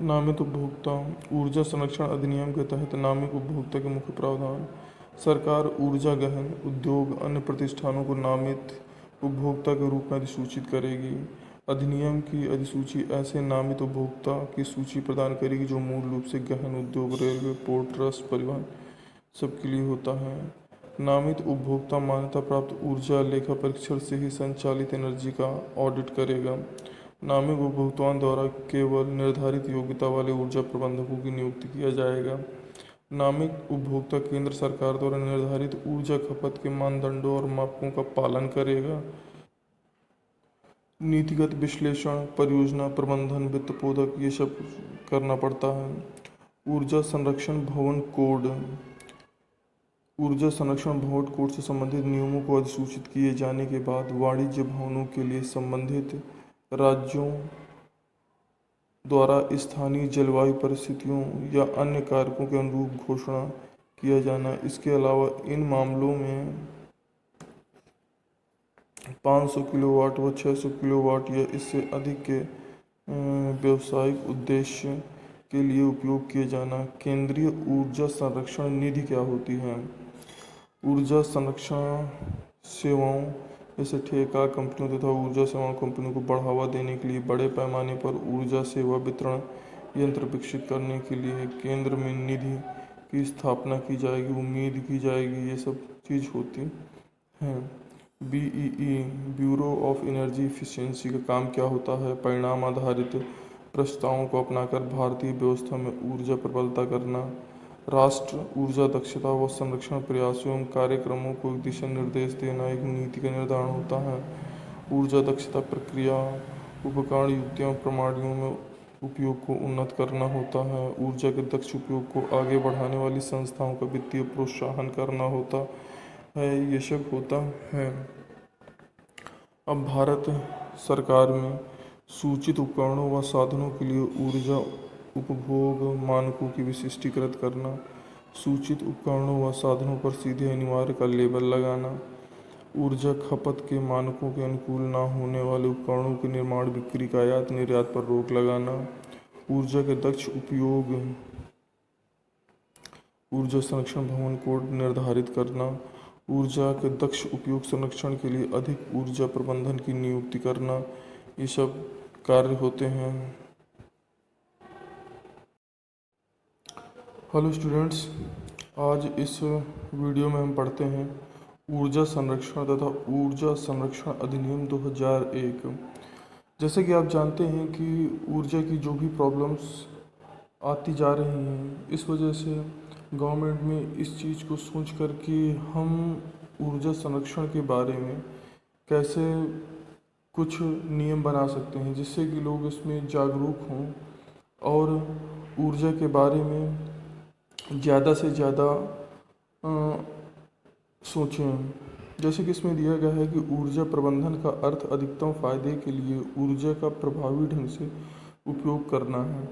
S1: नामित उपभोक्ता। ऊर्जा संरक्षण अधिनियम के तहत नामित उपभोक्ता के मुख्य प्रावधान। सरकार ऊर्जा गहन उद्योग अन्य प्रतिष्ठानों को नामित उपभोक्ता के रूप में अधिसूचित करेगी। अधिनियम की अधिसूची ऐसे नामित उपभोक्ता की सूची प्रदान करेगी जो मूल रूप से गहन उद्योग, रेलवे, पोर्ट ट्रस्ट, परिवहन सबके लिए होता है। नामित उपभोक्ता मान्यता प्राप्त ऊर्जा लेखा परीक्षण से ही संचालित एनर्जी का ऑडिट करेगा। नामित उपभोक्ताओं द्वारा केवल निर्धारित योग्यता वाले ऊर्जा प्रबंधकों की नियुक्ति किया जाएगा। नामित उपभोक्ता केंद्र सरकार द्वारा निर्धारित ऊर्जा खपत के मानदंडों और मापकों का पालन करेगा। नीतिगत विश्लेषण, परियोजना प्रबंधन, वित्त पोधक, ये सब करना पड़ता है। ऊर्जा संरक्षण भवन कोड। ऊर्जा संरक्षण भवन कोड से संबंधित नियमों को अधिसूचित किए जाने के बाद वाणिज्य भवनों के लिए संबंधित राज्यों द्वारा स्थानीय जलवायु परिस्थितियों या अन्य कारकों के अनुरूप घोषणा किया जाना। इसके अलावा इन मामलों में 500 किलोवाट व 600 किलोवाट या इससे अधिक के व्यावसायिक उद्देश्य के लिए उपयोग किए जाना। केंद्रीय ऊर्जा संरक्षण निधि क्या होती है? ऊर्जा संरक्षण सेवाओं जैसे ठेका कंपनियों तथा ऊर्जा सेवा कंपनियों को बढ़ावा देने के लिए बड़े पैमाने पर ऊर्जा सेवा वितरण यंत्र विकसित करने के लिए केंद्र में निधि की स्थापना की जाएगी, उम्मीद की जाएगी, ये सब चीज़ होती है। BEE bureau of energy efficiency का काम क्या होता है? परिणाम आधारित प्रस्तावों को अपनाकर भारतीय व्यवस्था में ऊर्जा प्रबलता करना। राष्ट्र ऊर्जा दक्षता व संरक्षण प्रयासों एवं कार्यक्रमों को दिशा निर्देश देना एक नीति का निर्धारण होता है। ऊर्जा दक्षता प्रक्रिया, उपकरण, युक्तियों, प्रणालियों में उपयोग को उन्नत करना होता है। ऊर्जा के दक्ष उपयोग को आगे बढ़ाने वाली संस्थाओं का वित्तीय प्रोत्साहन करना होता है। ये सब होता है। अब भारत सरकार में सूचित उपकरणों व साधनों के लिए ऊर्जा उपभोग मानकों की विशिष्टीकृत करना, सूचित उपकरणों व साधनों पर सीधे अनिवार्य का लेबल लगाना, ऊर्जा खपत के मानकों के अनुकूल न होने वाले उपकरणों के निर्माण, बिक्री, आयात निर्यात पर रोक लगाना, ऊर्जा के दक्ष उपयोग, ऊर्जा संरक्षण भवन कोड निर्धारित करना, ऊर्जा के दक्ष उपयोग संरक्षण के लिए अधिक ऊर्जा प्रबंधन की नियुक्ति करना, ये सब कार्य होते हैं। हेलो स्टूडेंट्स, आज इस वीडियो में हम पढ़ते हैं ऊर्जा संरक्षण तथा ऊर्जा संरक्षण अधिनियम 2001। जैसे कि आप जानते हैं कि ऊर्जा की जो भी प्रॉब्लम्स आती जा रही हैं, इस वजह से गवर्नमेंट में इस चीज़ को सोच कर कि हम ऊर्जा संरक्षण के बारे में कैसे कुछ नियम बना सकते हैं जिससे कि लोग इसमें जागरूक हों और ऊर्जा के बारे में ज़्यादा से ज़्यादा सोचें। जैसे कि इसमें दिया गया है कि ऊर्जा प्रबंधन का अर्थ अधिकतम फायदे के लिए ऊर्जा का प्रभावी ढंग से उपयोग करना है।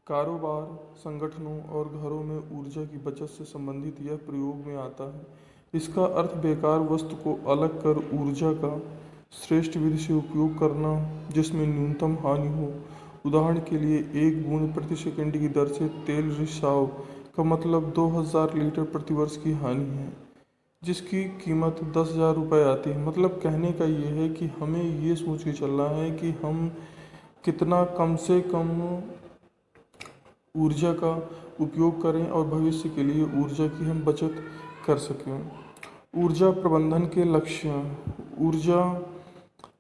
S1: कारोबार, संगठनों और घरों में ऊर्जा की बचत से संबंधित यह प्रयोग में आता है। इसका अर्थ बेकार वस्तु को अलग कर ऊर्जा का श्रेष्ठ विधि से उपयोग करना जिसमें न्यूनतम हानि हो। उदाहरण के लिए 1 बूंद प्रति सेकंड की दर से तेल रिसाव का मतलब 2000 लीटर प्रतिवर्ष की हानि है, जिसकी कीमत 10,000 रुपये आती है। मतलब कहने का ये है कि हमें ये सोच के चलना है कि हम कितना कम से कम ऊर्जा का उपयोग करें और भविष्य के लिए ऊर्जा की हम बचत कर सकें। ऊर्जा प्रबंधन के लक्ष्य। ऊर्जा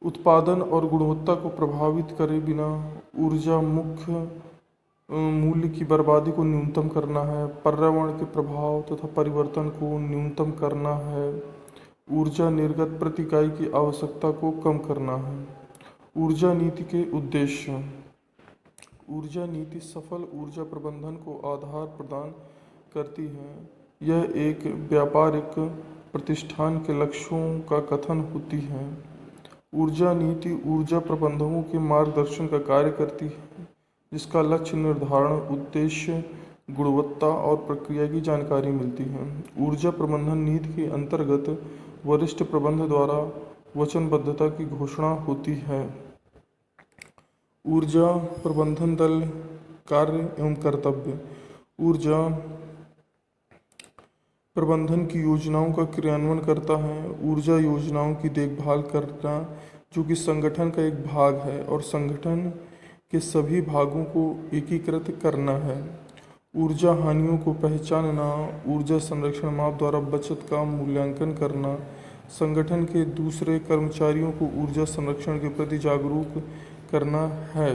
S1: उत्पादन और गुणवत्ता को प्रभावित करे बिना ऊर्जा मुख्य मूल्य की बर्बादी को न्यूनतम करना है, पर्यावरण के प्रभाव तथा परिवर्तन को न्यूनतम करना है, ऊर्जा निर्गत प्रति इकाई की आवश्यकता को कम करना है। ऊर्जा नीति के उद्देश्य। ऊर्जा नीति सफल ऊर्जा प्रबंधन को आधार प्रदान करती है। यह एक व्यापारिक प्रतिष्ठान के लक्ष्यों का कथन होती है। ऊर्जा नीति ऊर्जा प्रबंधकों के मार्गदर्शन का कार्य करती है, जिसका लक्ष्य निर्धारण, उद्देश्य, गुणवत्ता और प्रक्रिया की जानकारी मिलती है। ऊर्जा प्रबंधन नीति के अंतर्गत वरिष्ठ प्रबंधक द्वारा वचनबद्धता की घोषणा होती है। ऊर्जा प्रबंधन दल कार्य एवं कर्तव्य। ऊर्जा प्रबंधन की योजनाओं का क्रियान्वयन करता है। ऊर्जा योजनाओं की देखभाल करना, जो कि संगठन का एक भाग है, और संगठन के सभी भागों को एकीकृत करना है। ऊर्जा हानियों को पहचानना, ऊर्जा संरक्षण माप द्वारा बचत का मूल्यांकन करना, संगठन के दूसरे कर्मचारियों को ऊर्जा संरक्षण के प्रति जागरूक करना है।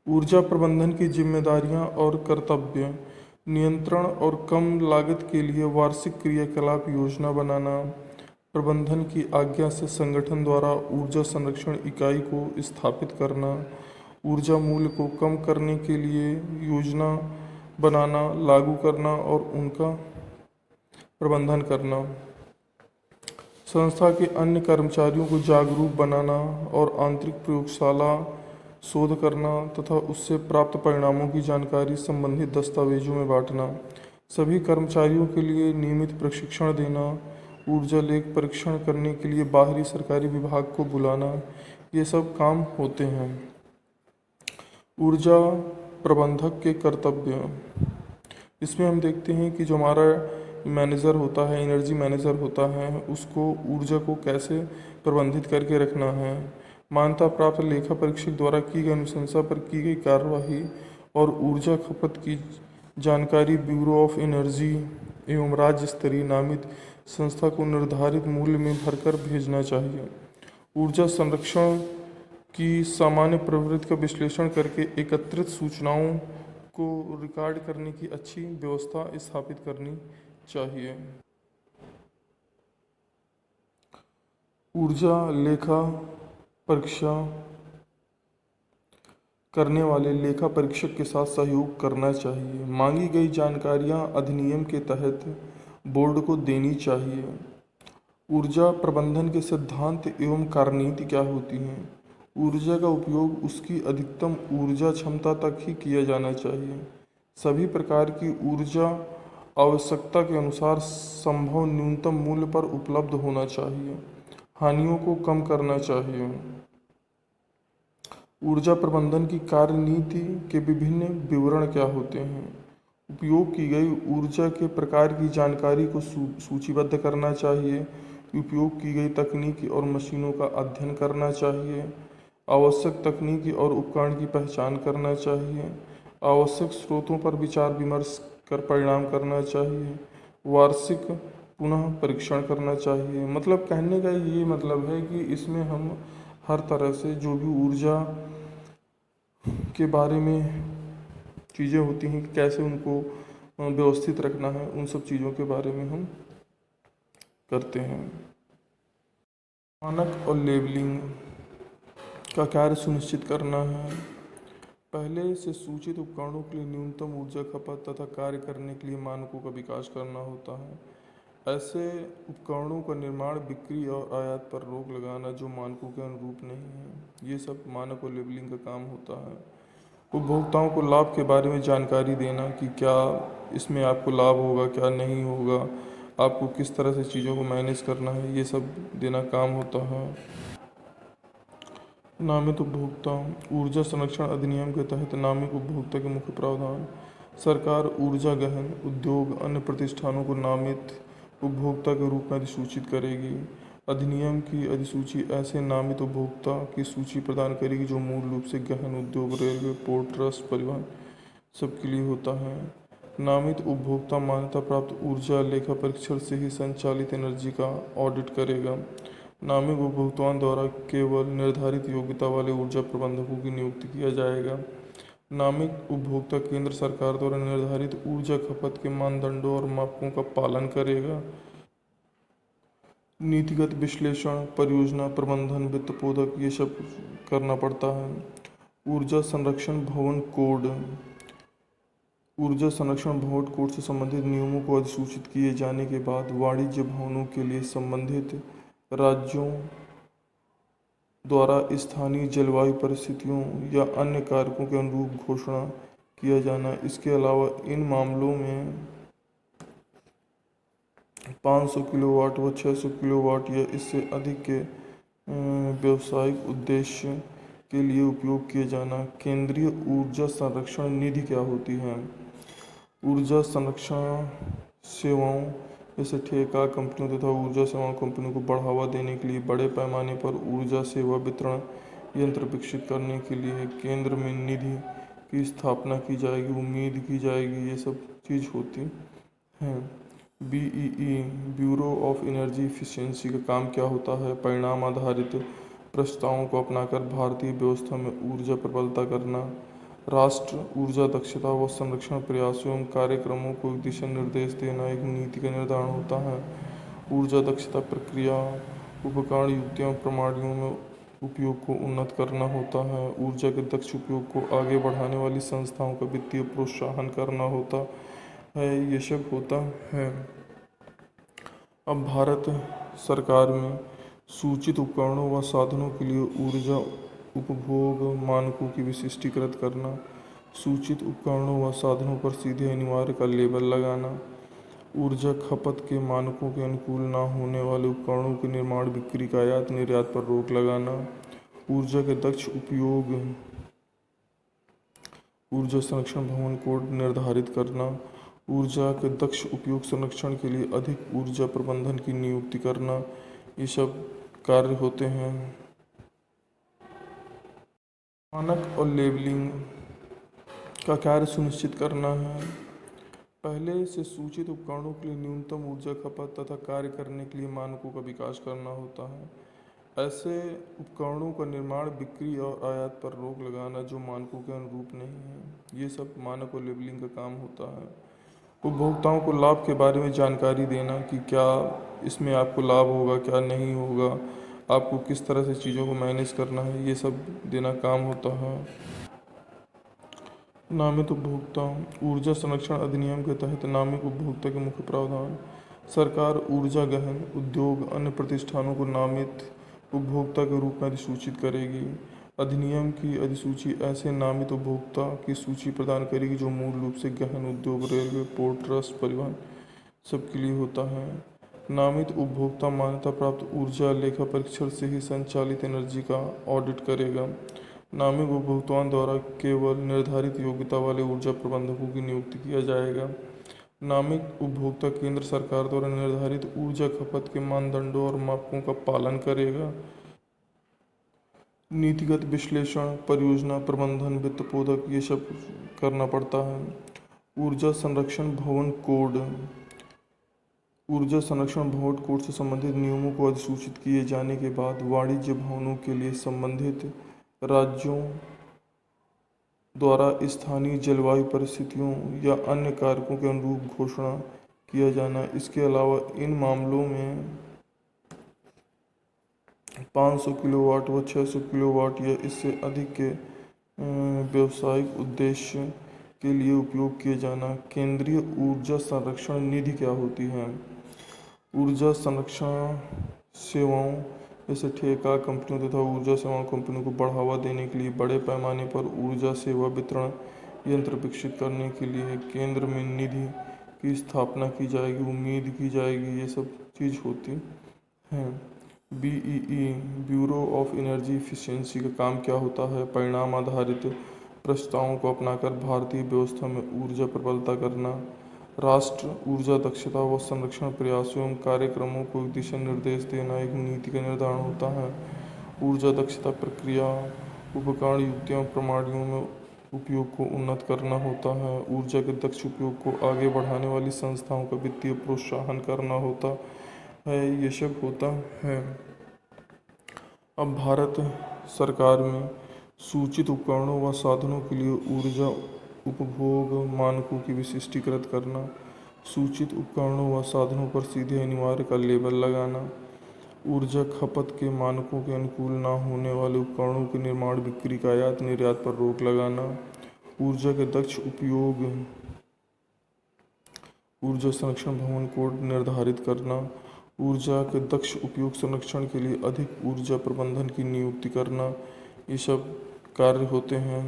S1: ऊर्जा प्रबंधन की जिम्मेदारियां और कर्तव्य। नियंत्रण और कम लागत के लिए वार्षिक क्रियाकलाप योजना बनाना, प्रबंधन की आज्ञा से संगठन द्वारा ऊर्जा संरक्षण इकाई को स्थापित करना, ऊर्जा मूल्य को कम करने के लिए योजना बनाना, लागू करना और उनका प्रबंधन करना, संस्था के अन्य कर्मचारियों को जागरूक बनाना और आंतरिक प्रयोगशाला शोध करना तथा उससे प्राप्त परिणामों की जानकारी संबंधित दस्तावेजों में बांटना, सभी कर्मचारियों के लिए नियमित प्रशिक्षण देना, ऊर्जा लेख परीक्षण करने के लिए बाहरी सरकारी विभाग को बुलाना, ये सब काम होते हैं। ऊर्जा प्रबंधक के कर्तव्य। इसमें हम देखते हैं कि जो हमारा मैनेजर होता है, एनर्जी मैनेजर होता है, उसको ऊर्जा को कैसे प्रबंधित करके रखना है। मान्यता प्राप्त लेखा परीक्षक द्वारा की गई अनुशंसा पर की गई कार्यवाही और ऊर्जा खपत की जानकारी ब्यूरो ऑफ एनर्जी एवं राज्य स्तरीय नामित संस्था को निर्धारित मूल्य में भरकर भेजना चाहिए। ऊर्जा संरक्षण की सामान्य प्रवृत्ति का विश्लेषण करके एकत्रित सूचनाओं को रिकॉर्ड करने की अच्छी व्यवस्था स्थापित करनी चाहिए। ऊर्जा लेखा परीक्षा करने वाले लेखा परीक्षक के साथ सहयोग करना चाहिए। मांगी गई जानकारियां अधिनियम के तहत बोर्ड को देनी चाहिए। ऊर्जा प्रबंधन के सिद्धांत एवं कार्यनीति क्या होती हैं? ऊर्जा का उपयोग उसकी अधिकतम ऊर्जा क्षमता तक ही किया जाना चाहिए। सभी प्रकार की ऊर्जा आवश्यकता के अनुसार संभव न्यूनतम मूल्य पर उपलब्ध होना चाहिए। हानियों को कम करना चाहिए। ऊर्जा प्रबंधन की कार्यनीति के विभिन्न विवरण क्या होते हैं? उपयोग की गई ऊर्जा के प्रकार की जानकारी को सूचीबद्ध करना चाहिए। उपयोग की गई तकनीकी और मशीनों का अध्ययन करना चाहिए। आवश्यक तकनीकी और उपकरण की पहचान करना चाहिए। आवश्यक स्रोतों पर विचार विमर्श कर परिणाम करना चाहिए। वार्षिक पुनः परीक्षण करना चाहिए। मतलब कहने का ये मतलब है कि इसमें हम हर तरह से जो भी ऊर्जा के बारे में चीज़ें होती हैं कि कैसे उनको व्यवस्थित रखना है, उन सब चीज़ों के बारे में हम करते हैं। मानक और लेबलिंग का कार्य सुनिश्चित करना है। पहले से सूचित उपकरणों के लिए न्यूनतम ऊर्जा खपत तथा कार्य करने के लिए मानकों का विकास करना होता है। ऐसे उपकरणों का निर्माण, बिक्री और आयात पर रोक लगाना जो मानकों के अनुरूप नहीं है, ये सब मानक और लेबलिंग का काम होता है। उपभोक्ताओं को लाभ के बारे में जानकारी देना कि क्या इसमें आपको लाभ होगा, क्या नहीं होगा, आपको किस तरह से चीज़ों को मैनेज करना है, ये सब देना काम होता है। नामित उपभोक्ता। ऊर्जा संरक्षण अधिनियम के तहत नामित उपभोक्ता के मुख्य प्रावधान। सरकार ऊर्जा गहन उद्योग अन्य प्रतिष्ठानों को नामित उपभोक्ता के रूप में अधिसूचित करेगी। अधिनियम की अधिसूची ऐसे नामित उपभोक्ता की सूची प्रदान करेगी जो मूल रूप से गहन उद्योग, रेलवे, पोर्ट ट्रस्ट, परिवहन सबके लिए होता है। नामित उपभोक्ता मान्यता प्राप्त ऊर्जा लेखा परीक्षण से ही संचालित एनर्जी का ऑडिट करेगा। नामित उपभोक्ताओं द्वारा केवल निर्धारित योग्यता वाले ऊर्जा प्रबंधकों की नियुक्ति किया जाएगा। नामित उपभोक्ता केंद्र सरकार द्वारा निर्धारित ऊर्जा खपत के मानदंडों और मापकों का पालन करेगा। नीतिगत विश्लेषण, परियोजना प्रबंधन, वित्त पोधक, ये सब करना पड़ता है। ऊर्जा संरक्षण भवन कोड। ऊर्जा संरक्षण भवन कोड से संबंधित नियमों को अधिसूचित किए जाने के बाद वाणिज्य भवनों के लिए संबंधित राज्यों द्वारा स्थानीय जलवायु परिस्थितियों या अन्य कारकों के अनुरूप घोषणा किया जाना। इसके अलावा इन मामलों में 500 किलोवाट व 600 किलोवाट या इससे अधिक के व्यावसायिक उद्देश्य के लिए उपयोग किए जाना। केंद्रीय ऊर्जा संरक्षण निधि क्या होती है? ऊर्जा संरक्षण सेवाओं जैसे ठेका कंपनियों तथा ऊर्जा सेवा कंपनियों को बढ़ावा देने के लिए बड़े पैमाने पर ऊर्जा सेवा वितरण यंत्र विकसित करने के लिए केंद्र में निधि की स्थापना की जाएगी, उम्मीद की जाएगी, ये सब चीज़ होती हैं। BEE bureau of energy efficiency का काम क्या होता है? परिणाम आधारित प्रस्तावों को अपनाकर भारतीय व्यवस्था में ऊर्जा प्रबलता करना, राष्ट्र ऊर्जा दक्षता व संरक्षण प्रयासों एवं कार्यक्रमों को दिशा निर्देश देना एक नीति का निर्धारण होता है। ऊर्जा दक्षता प्रक्रिया, उपकरण, युक्तियों, प्रणालियों में उपयोग को उन्नत करना होता है। ऊर्जा के दक्ष उपयोग को आगे बढ़ाने वाली संस्थाओं का वित्तीय प्रोत्साहन करना होता है। ये सब होता है। अब भारत सरकार में सूचित उपकरणों व साधनों के लिए ऊर्जा उपभोग मानकों की विशिष्टीकृत करना, सूचित उपकरणों व साधनों पर सीधे अनिवार्य का लेबल लगाना, ऊर्जा खपत के मानकों के अनुकूल न होने वाले उपकरणों के निर्माण, बिक्री का आयात निर्यात पर रोक लगाना, ऊर्जा के दक्ष उपयोग ऊर्जा संरक्षण भवन कोड निर्धारित करना, ऊर्जा के दक्ष उपयोग संरक्षण के लिए अधिक ऊर्जा प्रबंधन की नियुक्ति करना, ये सब कार्य होते हैं। मानक और लेबलिंग का कार्य सुनिश्चित करना है। पहले से सूचित उपकरणों के लिए न्यूनतम ऊर्जा खपत तथा कार्य करने के लिए मानकों का विकास करना होता है। ऐसे उपकरणों का निर्माण, बिक्री और आयात पर रोक लगाना जो मानकों के अनुरूप नहीं है, ये सब मानक और लेबलिंग का काम होता है। उपभोक्ताओं को लाभ के बारे में जानकारी देना कि क्या इसमें आपको लाभ होगा, क्या नहीं होगा, आपको किस तरह से चीज़ों को मैनेज करना है, ये सब देना काम होता है। नामित उपभोक्ता। ऊर्जा संरक्षण अधिनियम के तहत नामित उपभोक्ता के मुख्य प्रावधान। सरकार ऊर्जा गहन उद्योग अन्य प्रतिष्ठानों को नामित उपभोक्ता के रूप में अधिसूचित करेगी। अधिनियम की अधिसूची ऐसे नामित उपभोक्ता की सूची प्रदान करेगी जो मूल रूप से गहन उद्योग, रेलवे, पोर्ट ट्रस्ट, परिवहन सबके लिए होता है। नामित उपभोक्ता मान्यता प्राप्त ऊर्जा लेखा परीक्षण से ही संचालित एनर्जी का ऑडिट करेगा। नामित उपभोक्ताओं द्वारा केवल निर्धारित योग्यता वाले ऊर्जा प्रबंधकों की नियुक्ति किया जाएगा। नामित उपभोक्ता केंद्र सरकार द्वारा निर्धारित ऊर्जा खपत के मानदंडों और मापकों का पालन करेगा। नीतिगत विश्लेषण, परियोजना प्रबंधन, वित्त पोधक, ये सब करना पड़ता है। ऊर्जा संरक्षण भवन कोड। ऊर्जा संरक्षण भवन कोड से संबंधित नियमों को अधिसूचित किए जाने के बाद वाणिज्य भवनों के लिए संबंधित राज्यों द्वारा स्थानीय जलवायु परिस्थितियों या अन्य कारकों के अनुरूप घोषणा किया जाना। इसके अलावा इन मामलों में 500 किलोवाट व 600 किलोवाट या इससे अधिक के व्यावसायिक उद्देश्य के लिए उपयोग किए जाना। केंद्रीय ऊर्जा संरक्षण निधि क्या होती है? ऊर्जा संरक्षण सेवाओं जैसे ठेका कंपनियों तथा ऊर्जा सेवा कंपनियों को बढ़ावा देने के लिए बड़े पैमाने पर ऊर्जा सेवा वितरण यंत्र विकसित करने के लिए केंद्र में निधि की स्थापना की जाएगी, उम्मीद की जाएगी, ये सब चीज़ होती हैं। BEE bureau of energy efficiency का काम क्या होता है? परिणाम आधारित प्रस्तावों को अपनाकर भारतीय व्यवस्था में ऊर्जा प्रबलता करना, राष्ट्र ऊर्जा दक्षता व संरक्षण प्रयासों एवं कार्यक्रमों को दिशा निर्देश देना एक नीति का निर्धारण होता है। ऊर्जा दक्षता प्रक्रिया, उपकरण, युक्तियों, प्रणालियों में उपयोग को उन्नत करना होता है। ऊर्जा के दक्ष उपयोग को आगे बढ़ाने वाली संस्थाओं का वित्तीय प्रोत्साहन करना होता है। ये सब होता है। अब भारत सरकार में सूचित उपकरणों व साधनों के लिए ऊर्जा उपभोग मानकों की विशिष्टीकृत करना, सूचित उपकरणों व साधनों पर सीधे अनिवार्य का लेबल लगाना, ऊर्जा खपत के मानकों के अनुकूल न होने वाले उपकरणों के निर्माण, बिक्री का आयात निर्यात पर रोक लगाना, ऊर्जा के दक्ष उपयोग ऊर्जा संरक्षण भवन कोड निर्धारित करना, ऊर्जा के दक्ष उपयोग संरक्षण के लिए अधिक ऊर्जा प्रबंधन की नियुक्ति करना, ये सब कार्य होते हैं।